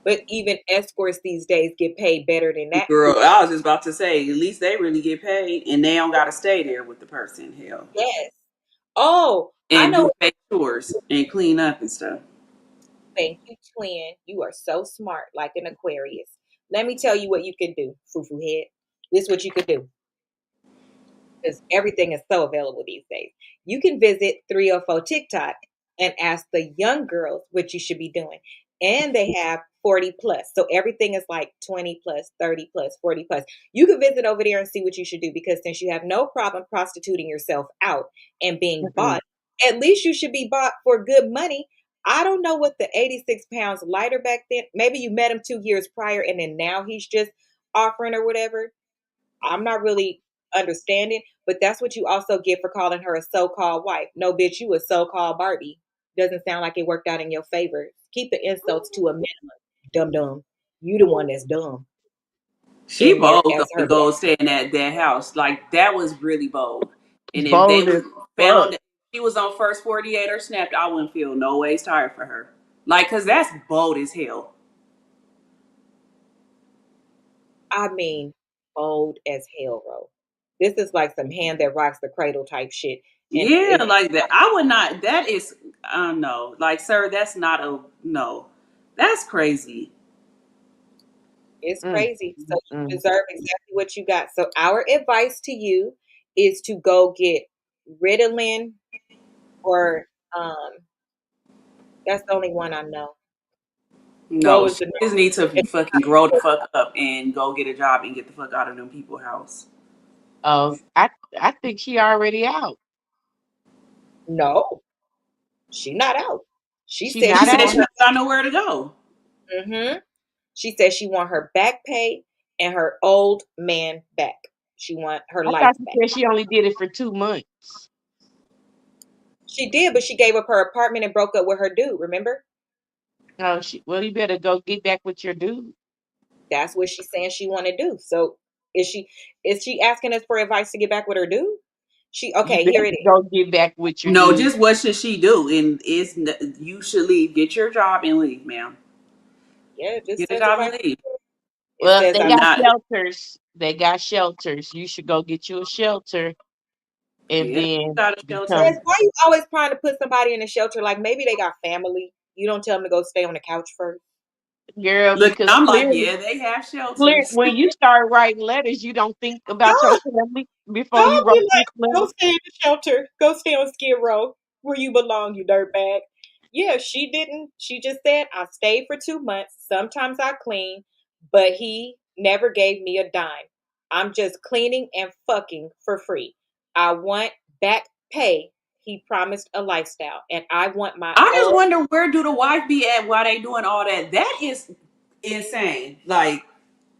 but even escorts these days get paid better than that. Girl, I was just about to say, at least they really get paid and they don't gotta stay there with the person, hell. Yes. Oh, I And know. do fake chores and clean up and stuff. Thank you, twin. You are so smart, like an Aquarius. Let me tell you what you can do, foo head. This is what you could do. Because everything is so available these days. You can visit 304 TikTok and ask the young girls what you should be doing. And they have 40 plus. So everything is like 20 plus, 30 plus, 40 plus. You can visit over there and see what you should do because since you have no problem prostituting yourself out and being mm-mm. bought, at least you should be bought for good money. I don't know what the 86 pounds lighter back then. Maybe you met him 2 years prior and then now he's just offering or whatever. I'm not really understanding, but that's what you also get for calling her a so-called wife. No, bitch, you a so-called Barbie. Doesn't sound like it worked out in your favor. Keep the insults to a minimum. Dumb dumb. You the one that's dumb She in there bold though as to her go back. stay in that house. Like that was really bold. And if they Bold would as have fuck. found that she was on first 48 or snapped, I wouldn't feel no ways tired for her. Like, cause that's bold as hell. I mean, bold as hell, bro. This is like some hand that rocks the cradle type shit. And Yeah, like that. I would not. That is, no. Like, sir, that's not a no. That's crazy. it's Mm, crazy. So mm, you mm. deserve exactly what you got. So our advice to you is to go get Ritalin or um that's the only one I know. What No, was she the name? just needs to fucking grow the fuck up and go get a job and get the fuck out of them people's house. Oh, I think she already out. No, she not out. She She said She not she said out. want she don't got nowhere to go. her. She said she want her back pay and her old man back. She want her I life thought she back. said she only did it for 2 months. She did, but she gave up her apartment and broke up with her dude. Remember? Oh, well, you better go get back with your dude. That's what she's saying she want to do. So is she asking us for advice to get back with her dude? She You okay? Here better it is. go get back with your No, dude. just what should she do? And you should leave. Get your job and leave, ma'am. Yeah, it just Get a says it job right. and leave. It Well, says they I Do got not. shelters. They got shelters. You should go get you a shelter and Yeah, they then got a shelter. says, become why you always trying to put somebody in a shelter? Like maybe they got family. You don't tell them to go stay on the couch first. girl Look, because I'm like, clearly yeah, they have clear shelters. when you start writing letters, you don't think about your Huh? family before you I'll be wrote this like, go letter. stay in the shelter. Go stay on Skid Row where you belong, you dirtbag. Yeah, she didn't. She just said, I stayed for 2 months. Sometimes I clean, but he never gave me a dime. I'm just cleaning and fucking for free. I want back pay. He promised a lifestyle, and I want my I just own. wonder where do the wife be at while they doing all that? That is insane. Like,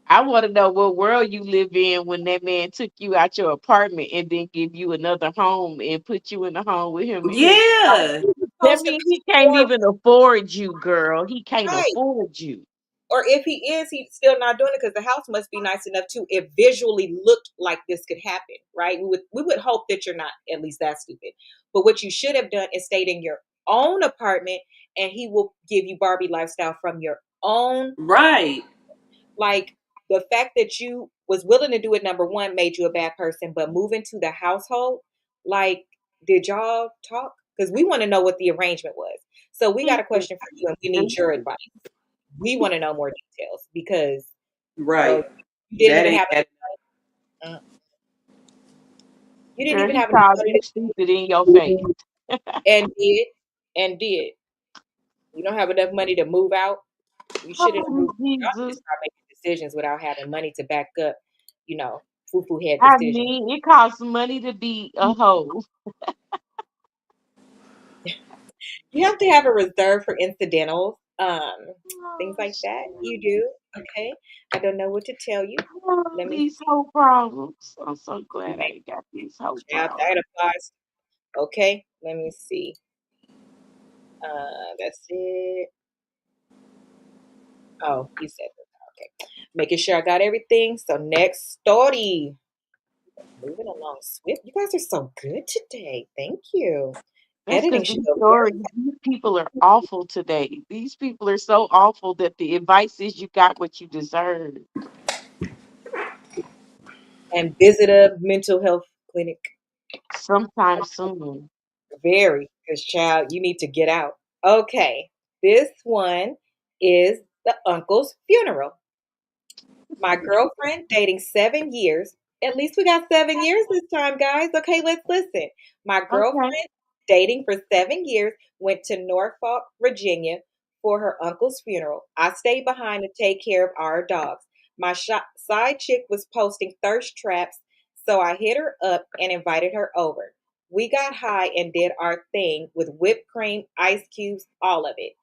I want to know what world you live in when that man took you out your apartment and then give you another home and put you in the home with him and his wife. yeah. He was That supposed to means pay he can't for even afford you, girl. He can't right. afford you. Or if he is, he's still not doing it because the house must be nice enough too. It visually looked like this could happen, right? We would hope that you're not at least that stupid. But what you should have done is stayed in your own apartment, and he will give you Barbie lifestyle from your own. Right. Like the fact that you was willing to do it, number one, made you a bad person. But moving to the household, like, did y'all talk? Because we want to know what the arrangement was. So we got a question for you, and we need your advice. We want to know more details because, girl, Right. you didn't That even ain't have that. uh, you didn't Girl, even he have enough called money you stupid in your face. and did. You don't have enough money to move out. You shouldn't have Oh, moved. Y'all need to Jesus. start making decisions without having money to back up, you know, foo head I decisions. mean, it costs money to be a hoe. You have to have a reserve for incidentals, things Oh, like that. You do, okay? I don't know what to tell you. Let me these whole problems. I'm so see. glad I ain't got these whole Now problems. that applies. Okay, let me see. That's it. Oh, you said that. Okay. Making sure I got everything. So next story. Moving along swift. You guys are so good today. Thank you. That's Editing because should these go stories, very these people are awful today. These people are so awful that the advice is you got what you deserve. and visit a mental health clinic. Sometime soon. Very, because child, you need to get out. Okay. This one is the uncle's funeral. My girlfriend dating 7 years. At least we got 7 years this time, guys. Okay, let's listen. My Okay. girlfriend dating for 7 years went to Norfolk, Virginia for her uncle's funeral. I stayed behind to take care of our dogs. My side chick was posting thirst traps, so I hit her up and invited her over. We got high and did our thing with whipped cream, ice cubes, all of it.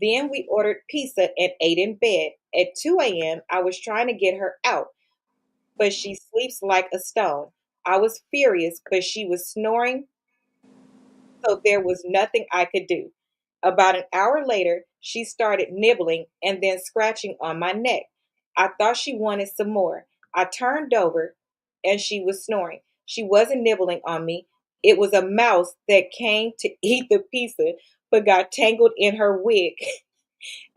Then we ordered pizza and ate in bed. At 2 a.m., I was trying to get her out, but she sleeps like a stone. I was furious, but she was snoring, so there was nothing I could do. About an hour later, she started nibbling and then scratching on my neck. I thought she wanted some more. I turned over and she was snoring. She wasn't nibbling on me. It was a mouse that came to eat the pizza but got tangled in her wig.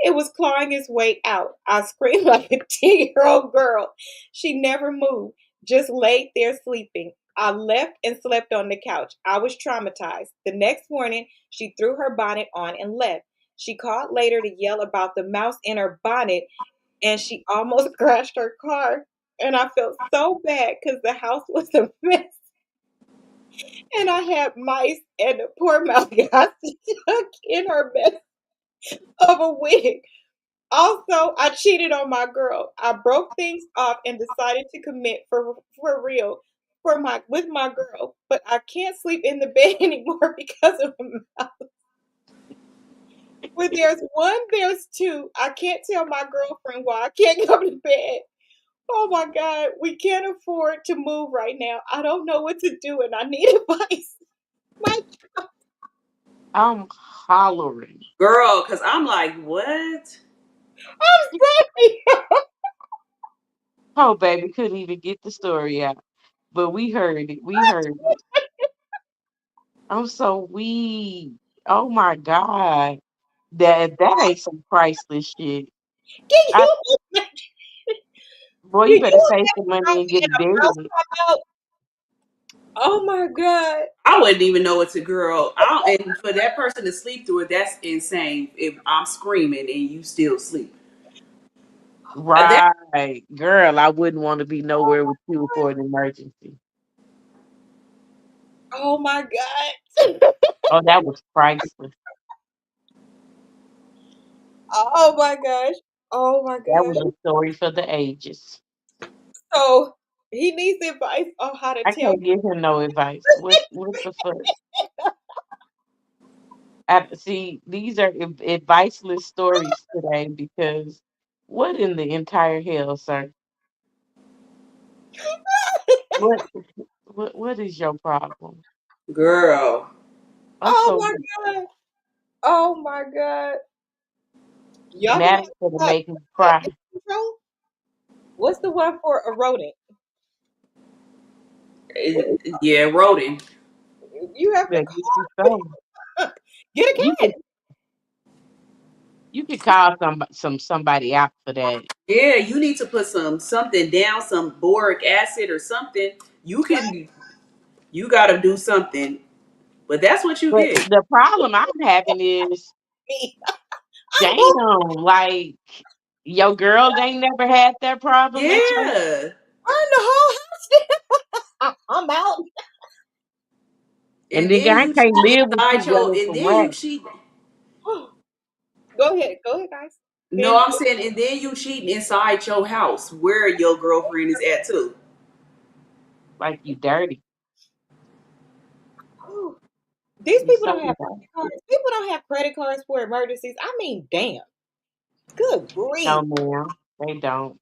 It was clawing its way out. I screamed like a 10-year-old girl. She never moved, just laid there sleeping. I left and slept on the couch. I was traumatized. The next morning, she threw her bonnet on and left. She called later to yell about the mouse in her bonnet, and she almost crashed her car. And I felt so bad because the house was a mess. And I had mice, and the poor mouse got stuck in her mess of a wig. Also, I cheated on my girl. I broke things off and decided to commit for real for my with my girl, but I can't sleep in the bed anymore because of him. When there's one, there's two. I can't tell my girlfriend why I can't come to bed. Oh my God, we can't afford to move right now. I don't know what to do, and I need advice. My I'm hollering. Girl, because I'm like, what? I'm sorry. Oh, baby, couldn't even get the story out. But we heard it. We heard it. I'm so weak. Oh my God. That ain't some priceless shit. Can I you imagine? boy, Do you better you save have some a money house and get and a mouse dead. come out? Oh my God. I wouldn't even know it's a girl. And for that person to sleep through it, that's insane. If I'm screaming and you still sleep, that Right. Girl, I wouldn't want to be nowhere with you for an emergency. Oh my God. Oh, that was priceless. Oh my gosh. Oh my That gosh. was a story for the ages. So he needs advice on how to I tell. can't give him no advice. What the fuck? See, these are adviceless stories today because what in the entire hell, sir? What what is your problem? girl. I'm Oh so my God. Oh my God. Y'all gonna mad have to for to stop make me cry. pest control? What's the one for a rodent? Yeah, rodent. You have to But get you some. call. Get a You cat. could you could call somebody out for that. Yeah, you need to put something down, some boric acid or something. You got to do something. But that's what you But get. the problem I'm having is, Me. I'm damn, moving like your girl ain't never had that problem at your Yeah. the whole house. I'm out. and And then then I you can't cheat live with you inside your running and from then you rats. cheat. Go ahead. Go ahead, guys. No, Finish. I'm saying and then you cheating inside your house where your girlfriend is at too. Like you dirty. These You people so don't have dirty. credit cards. People don't have credit cards for emergencies. I mean, damn. Good No grief. ma'am. They don't.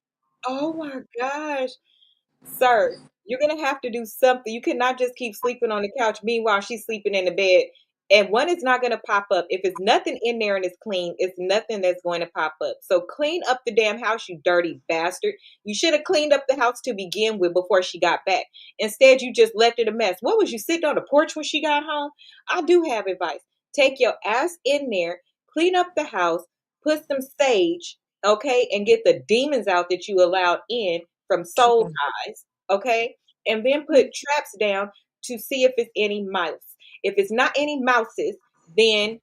Oh my gosh. Sir, you're gonna have to do something. You cannot just keep sleeping on the couch. Meanwhile, she's sleeping in the bed. And one is not going to pop up. If it's nothing in there and it's clean, it's nothing that's going to pop up. So clean up the damn house, you dirty bastard. You should have cleaned up the house to begin with before she got back. Instead, you just left it a mess. What was you sitting on the porch when she got home? I do have advice. Take your ass in there, clean up the house, put some sage, okay, and get the demons out that you allowed in from soul ties, okay, and then put traps down to see if it's any mice. If it's not any mouses, then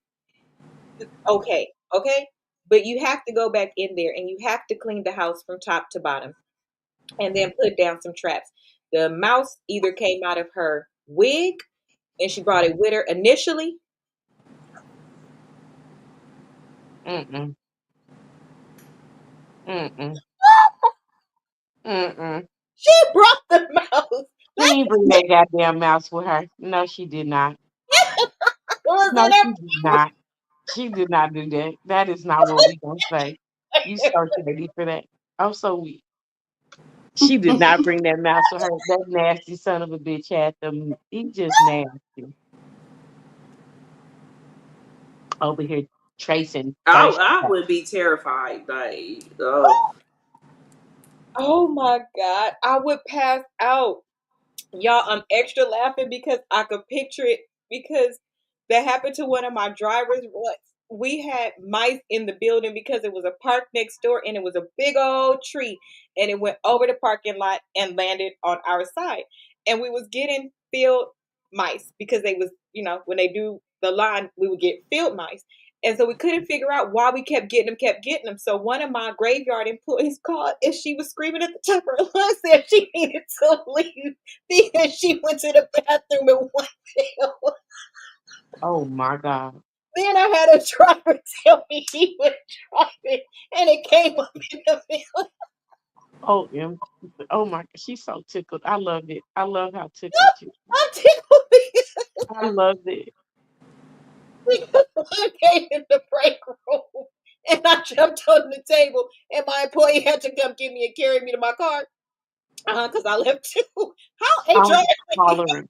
okay, okay. But you have to go back in there and you have to clean the house from top to bottom and then put down some traps. The mouse either came out of her wig and she brought it with her initially. Mm-mm. Mm-mm. Mm-mm. She brought the mouse. She didn't bring that goddamn mouse with her. No, she did not. Was No, in her. she did not. She did not do that. That is not what we gonna say. You so shady for that. I'm so weak. She did not bring that mouse with her. That nasty son of a bitch had them. He just nasty. Over here tracing thirst I traps. would be terrified. Like, oh, Oh my God. I would pass out. Y'all, I'm extra laughing because I could picture it because that happened to one of my drivers once. We had mice in the building because it was a park next door and it was a big old tree and it went over the parking lot and landed on our side. And we was getting field mice because they was, when they do the line, we would get field mice. And so we couldn't figure out why we kept getting them. So one of my graveyard employees called and she was screaming at the top of her lungs, said she needed to leave because she went to the bathroom and one tail. Oh my God. Then I had a driver tell me he was driving and it came up in the middle. Oh, oh my, she's so tickled. I love it. I love how tickled you. I tickled I love it. because I came in the break room and I jumped on the table and my employee had to come get me and carry me to my car because I left too. How HR? I'm hollering.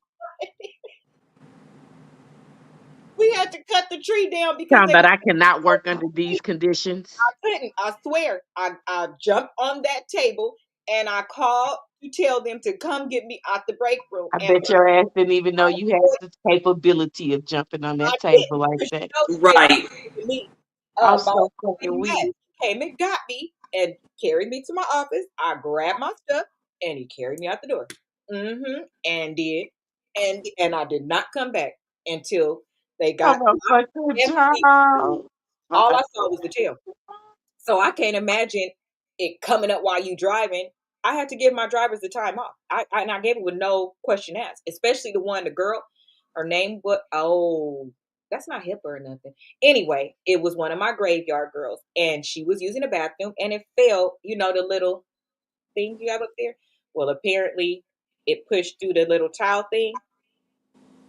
We had to cut the tree down because Talking they about I cannot work under these conditions. couldn't. I swear. I jumped on that table and I called to tell them to come get me out the break room. I And bet your ass didn't even know you had the capability of jumping on I that did table like because that. they right. were me. I'm My so fucking weak. man came and got me and carried me to my office. I grabbed my stuff and he carried me out the door. And did, and I did not come back until they got I'm a fucking everything. child. All I saw was the tail. So I can't imagine it coming up while you driving. I had to give my drivers the time off. And I gave it with no question asked, especially the girl, her name was, oh, that's not HIPAA or nothing. Anyway, it was one of my graveyard girls and she was using a bathroom and it fell, the little thing you have up there. Well, apparently it pushed through the little tile thing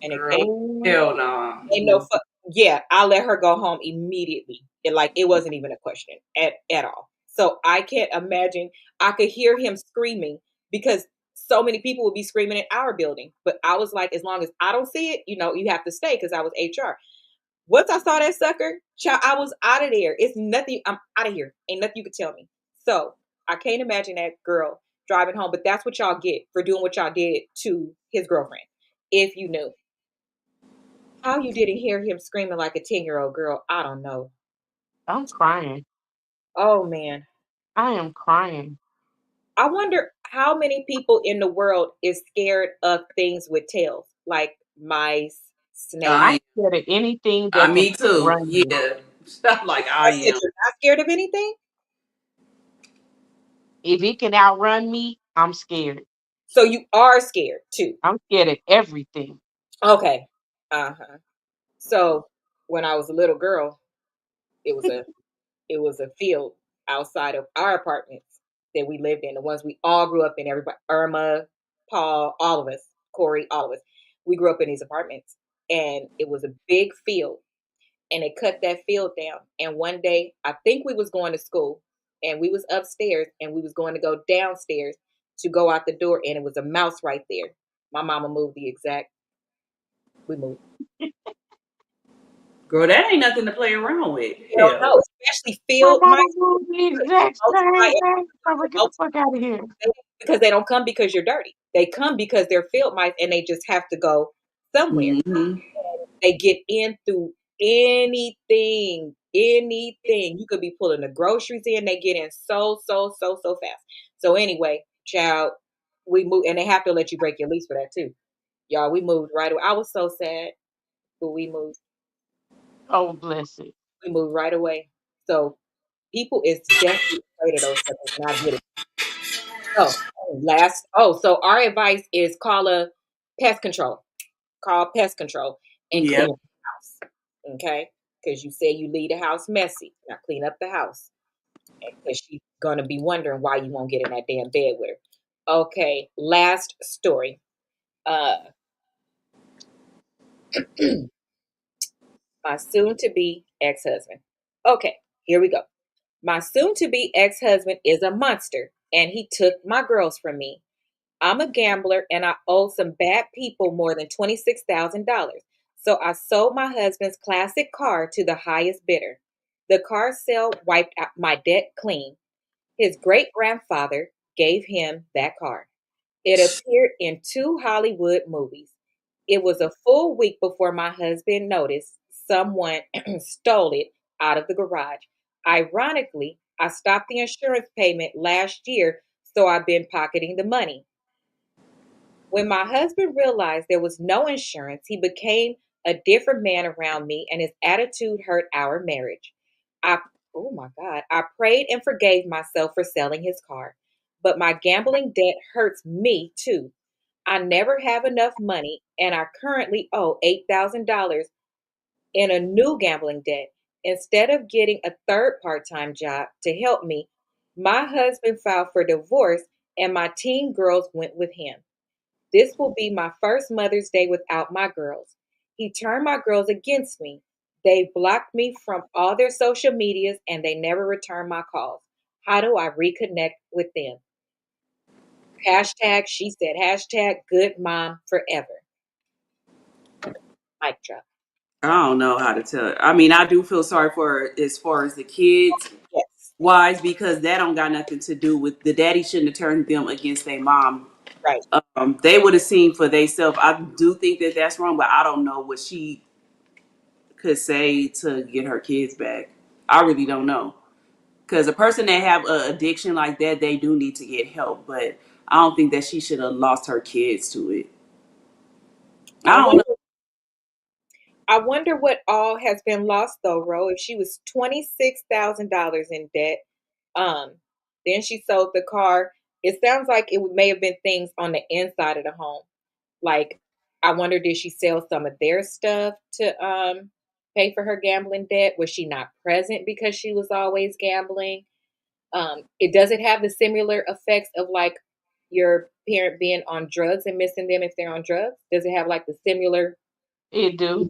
and it came. Girl, hell no. Ain't no fuck. Yeah, I let her go home immediately. It wasn't even a question at all. So I can't imagine. I could hear him screaming because so many people would be screaming in our building. But I was like, as long as I don't see it, you have to stay because I was HR. Once I saw that sucker, child, I was out of there. It's nothing. I'm out of here. Ain't nothing you could tell me. So I can't imagine that girl driving home. But that's what y'all get for doing what y'all did to his girlfriend. If you knew. How you didn't hear him screaming like a 10-year-old girl, I don't know. I'm crying. Oh man. I am crying. I wonder how many people in the world is scared of things with tails, like mice, snakes. I'm I scared of anything am. that can Me too. run me. Yeah. Like I I said am. you're not scared of anything? If it can outrun me, I'm scared. So you are scared too. I'm scared of everything. Okay. Uh-huh. So when I was a little girl, it was a it was a field outside of our apartments that we lived in, the ones we all grew up in, everybody, Irma, Paul, all of us, Corey, all of us. We grew up in these apartments and it was a big field and they cut that field down. And one day, I think we was going to school and we was upstairs and we was going to go downstairs to go out the door and it was a mouse right there. My mama moved we moved. Girl, that ain't nothing to play around with. Hell Hell. no, especially My field mama mice. moved the exact Multiply same thing. I'm gonna get the multiply fuck out of here. because they don't come because you're dirty. They come because they're field mice and they just have to go somewhere. Mm-hmm. They get in through anything, anything. You could be pulling the groceries in. They get in so fast. So anyway, child, we moved, and they have to let you break your lease for that too. Y'all, we moved right away. I was so sad, but we moved. Oh, bless it. We moved right away. So people is definitely afraid of those suckers, and I get it. So so our advice is call a pest control. Call pest control and Yep. clean up the house. Okay? Because you say you leave the house messy. Now clean up the house. Because she's gonna be wondering why you won't get in that damn bed with her. Okay, last story. Uh my soon to be ex-husband. Okay, here we go. My soon to be ex-husband is a monster and he took my girls from me. I'm a gambler and I owe some bad people more than $26,000. So I sold my husband's classic car to the highest bidder. The car sale wiped out my debt clean. His great grandfather gave him that car. It appeared in two Hollywood movies. It was a full week before my husband noticed someone stole it out of the garage. Ironically, I stopped the insurance payment last year, so I've been pocketing the money. When my husband realized there was no insurance, he became a different man around me and his attitude hurt our marriage. I oh my God, I prayed and forgave myself for selling his car. But my gambling debt hurts me too. I never have enough money and I currently owe $8,000 in a new gambling debt. Instead of getting a third part-time job to help me, my husband filed for divorce and my teen girls went with him. This will be my first Mother's Day without my girls. He turned my girls against me. They blocked me from all their social medias and they never return my calls. How do I reconnect with them? Hashtag, she said, hashtag good mom forever. Mic drop. I don't know how to tell it. I mean, I do feel sorry for her as far as the kids Yes, wise because that don't got nothing to do with the daddy shouldn't have turned them against their mom. right. They would have seen for themselves. I do think that that's wrong, but I don't know what she could say to get her kids back. I really don't know because a person that have an addiction like that, they do need to get help. But I don't think that she should have lost her kids to it. I I don't know. wonder I wonder what all has been lost though, Ro. If she was $26,000 in debt, um, then she sold the car. It sounds like may have been things on the inside of the home. Like, I wonder, did she sell some of their stuff to pay for her gambling debt? Was she not present because she was always gambling? It does it have the similar effects of like your parent being on drugs and missing them if they're on drugs? Does it have like the similar It do.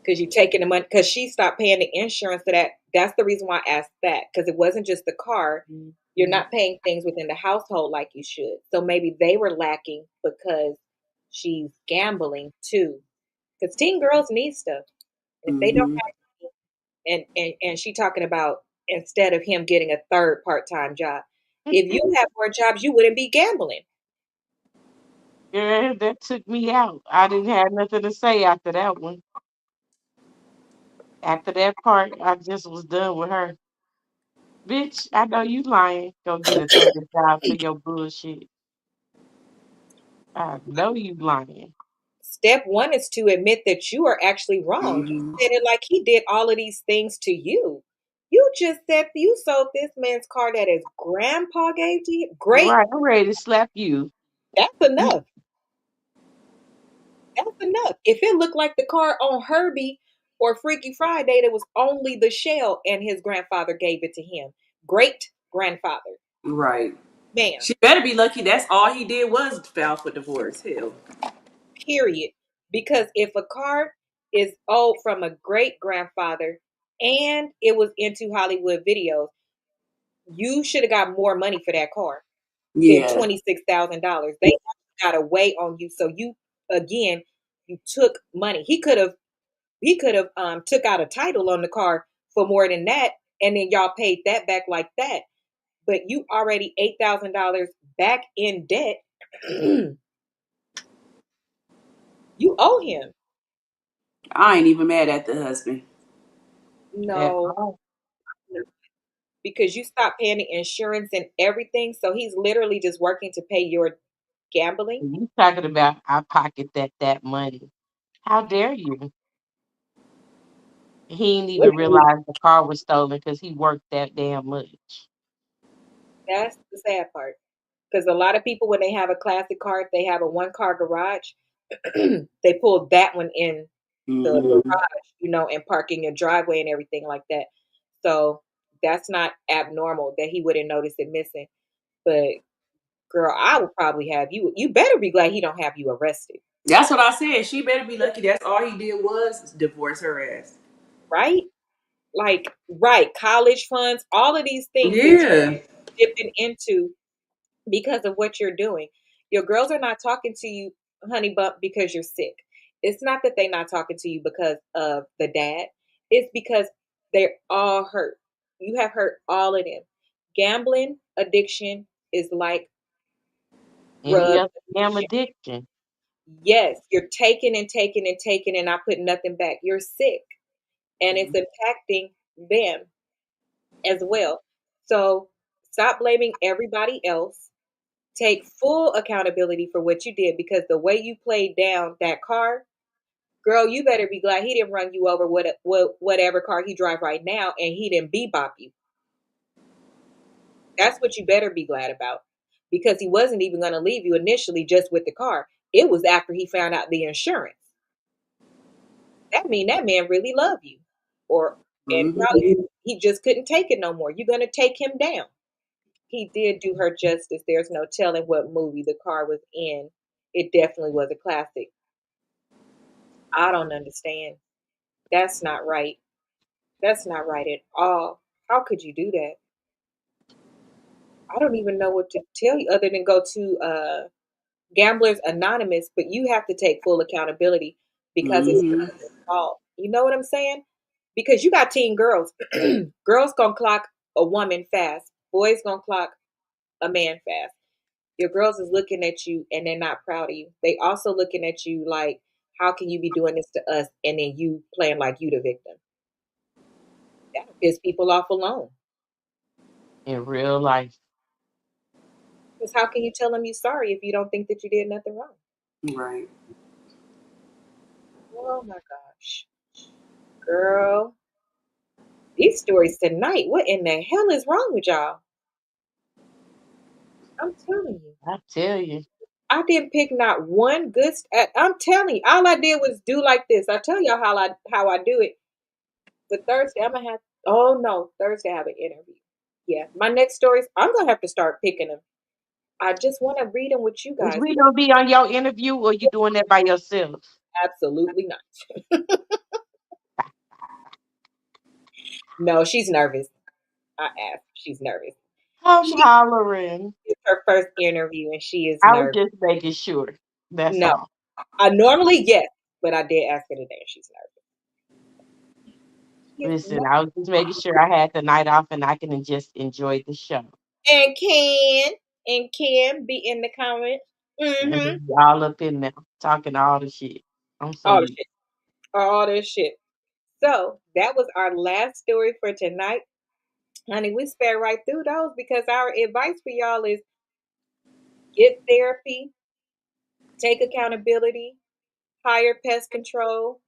because you taking the money because she stopped paying the insurance for that. That's the reason why I asked that because it wasn't just the car. You're not paying things within the household like you should. So maybe they were lacking because she's gambling too. Because teen girls need stuff. If they don't Hmm. have and she talking about instead of him getting a third part-time job. If you have more jobs, you wouldn't be gambling. Yeah, that took me out. I didn't have nothing to say after that one. After that part, I just was done with her. Bitch, I know you lying. Go get a third job for your bullshit. I know you lying. Step one is to admit that you are actually wrong. You Hmm. said it like he did all of these things to you. You just said you sold this man's car that his grandpa gave to you. Great. Right, I'm ready to slap you. That's enough. That's enough. If it looked like the car on Herbie or Freaky Friday, that was only the shell and his grandfather gave it to him. Great grandfather. Right. Man, She better be lucky. That's all he did was file for divorce. Hell. period. Because if a car is old from a great grandfather and it was into Hollywood videos, you should have got more money for that car than Yeah. $26,000. They got a weigh on you. So you again, you took money. He could have He could have took out a title on the car for more than that, and then y'all paid that back like that. But you already $8,000 back in debt. You owe him. I ain't even mad at the husband. At No, all. because you stopped paying the insurance and everything. So he's literally just working to pay your gambling. You talking about I pocket that money. How dare you? He didn't even realize the car was stolen because he worked that damn much. That's the sad part. Because a lot of people, when they have a classic car, if they have a one car garage, they pull that one in the Mm-hmm. garage, and park in your driveway and everything like that. So that's not abnormal that he wouldn't notice it missing. But girl, I would probably have you. You better be glad he don't have you arrested, That's what I said. She better be lucky. That's all he did was divorce her ass. right? Like, right, college funds, all of these things that Yeah. you're dipping into because of what you're doing. Your girls are not talking to you, honey bump, because you're sick. It's not that they're not talking to you because of the dad. It's because they're all hurt. You have hurt all of them. Gambling addiction is like Any drug other damn addiction. addiction. Yes, you're taking and taking and taking and not putting nothing back. You're sick and it's impacting them as well. So stop blaming everybody else. Take full accountability for what you did because the way you played down that car, girl, you better be glad he didn't run you over with whatever car he drive right now and he didn't bebop you. That's what you better be glad about because he wasn't even going to leave you initially just with the car. It was after he found out the insurance. That mean that man really loved you, or and Mm-hmm. probably he just couldn't take it no more. You're going to take him down. He did do her justice. There's no telling what movie the car was in. It definitely was a classic. I don't understand. That's not right. That's not right at all. How could you do that? I don't even know what to tell you other than go to Gamblers Anonymous, but you have to take full accountability because it's Mm-hmm. your fault. You know what I'm saying? Because you got teen girls. Girls gonna clock a woman fast. Boys gonna clock a man fast. Your girls is looking at you and they're not proud of you. They also looking at you like, how can you be doing this to us? And then you playing like you the victim. That'll piss people off alone. In real life. Because how can you tell them you sorry if you don't think that you did nothing wrong? Right. Oh my gosh. Girl, these stories tonight, what in the hell is wrong with y'all? I'm telling you. I tell you. I didn't pick not one good. I'm telling you, all I did was do like this. I tell y'all how I do it. But Thursday, I'm gonna have. Oh no, Thursday I have an interview. Yeah, my next stories, I'm gonna have to start picking them. I just want to read them with you Is guys. we gonna be on your interview or you doing that by yourself? Absolutely not. No, she's nervous. I asked. She's nervous. I'm She hollering. It's her first interview and she is I was nervous. just making sure. That's No, all. I normally yes, but I did ask her today and she's nervous. She is Listen, nervous. I was just making sure I had the night off and I can just enjoy the show. And can be in the comments. And Mm-hmm. be all up in there talking all the shit. I'm so All the weak. shit. All this shit. So that was our last story for tonight. Honey, we sped right through those because our advice for y'all is get therapy, take accountability, hire pest control.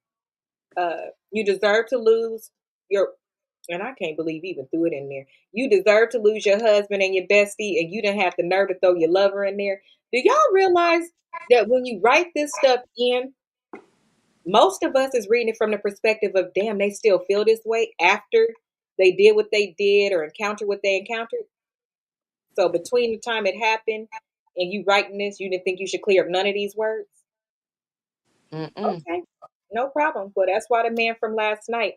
You deserve to lose your, and I can't believe even threw it in there. You deserve to lose your husband and your bestie, and you didn't have the nerve to throw your lover in there. Do y'all realize that when you write this stuff in, most of us is reading it from the perspective of, damn, they still feel this way after they did what they did or encountered what they encountered. So between the time it happened and you writing this, you didn't think you should clear up none of these words? Mm-mm. Okay, no problem. Well, that's why the man from last night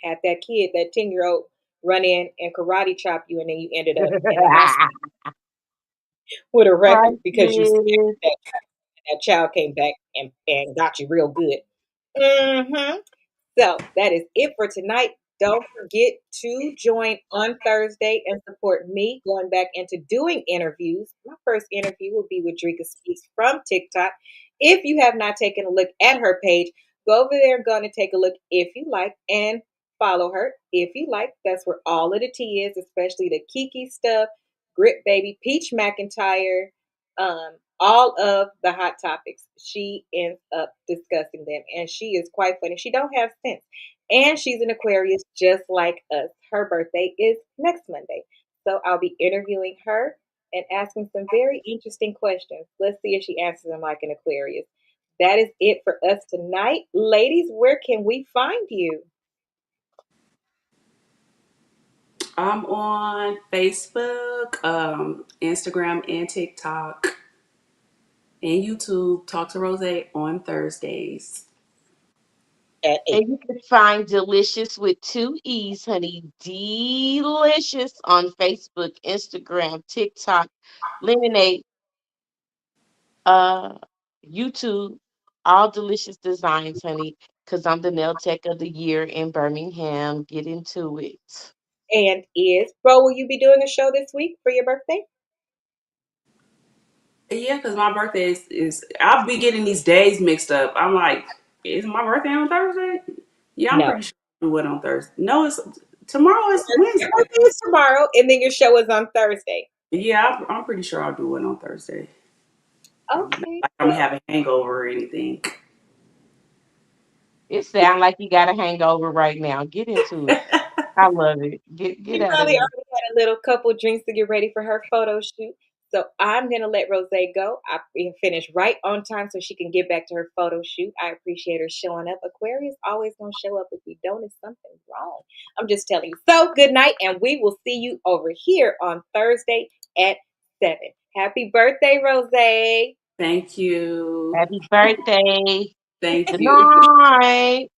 had that kid, that 10-year-old, run in and karate chop you, and then you ended up in the hospital with a Right, record because you scared yes. that child came back and got you real good. Mm-hmm. So that is it for tonight. Don't forget to join on Thursday and support me going back into doing interviews. My first interview will be with Drika Speaks from TikTok. If you have not taken a look at her page, go over there and go and take a look if you like and follow her if you like. That's where all of the tea is, especially the Kiki stuff, Grit Baby, Peach McIntyre, all of the hot topics. She ends up discussing them, and she is quite funny. She don't have sense, and she's an Aquarius just like us. Her birthday is next Monday, so I'll be interviewing her and asking some very interesting questions. Let's see if she answers them like an Aquarius. That is it for us tonight, ladies. Where can we find you? I'm on Facebook, Instagram, and TikTok, and YouTube. Talk to Rose on Thursdays. At And 8. you can find Delicious with two E's, honey. Delicious on Facebook, Instagram, TikTok, Lemonade, uh, YouTube, all delicious designs, honey. Cause I'm the nail tech of the year in Birmingham. Get into it. And is Bro, will you be doing a show this week for your birthday? Yeah, because my birthday is I'll be getting these days mixed up. I'm like, is my birthday on Thursday? Yeah, I'm No. pretty sure I'll do it on Thursday. No, it's tomorrow is Your Wednesday. birthday is tomorrow, and then your show is on Thursday. Yeah, I'm pretty sure I'll do it on Thursday. Not Okay. like I'm gonna have a hangover or anything. It sounds like you got a hangover right now. Get into it. I love it. Get She out of probably there. already had a little couple drinks to get ready for her photo shoot. So I'm gonna let Rose go. I finished right on time so she can get back to her photo shoot. I appreciate her showing up. Aquarius always gonna show up. If you don't, it's something wrong. I'm just telling you. So good night, and we will see you over here on Thursday at 7. Happy birthday, Rose. Thank you. Happy birthday. Thank Good you. night.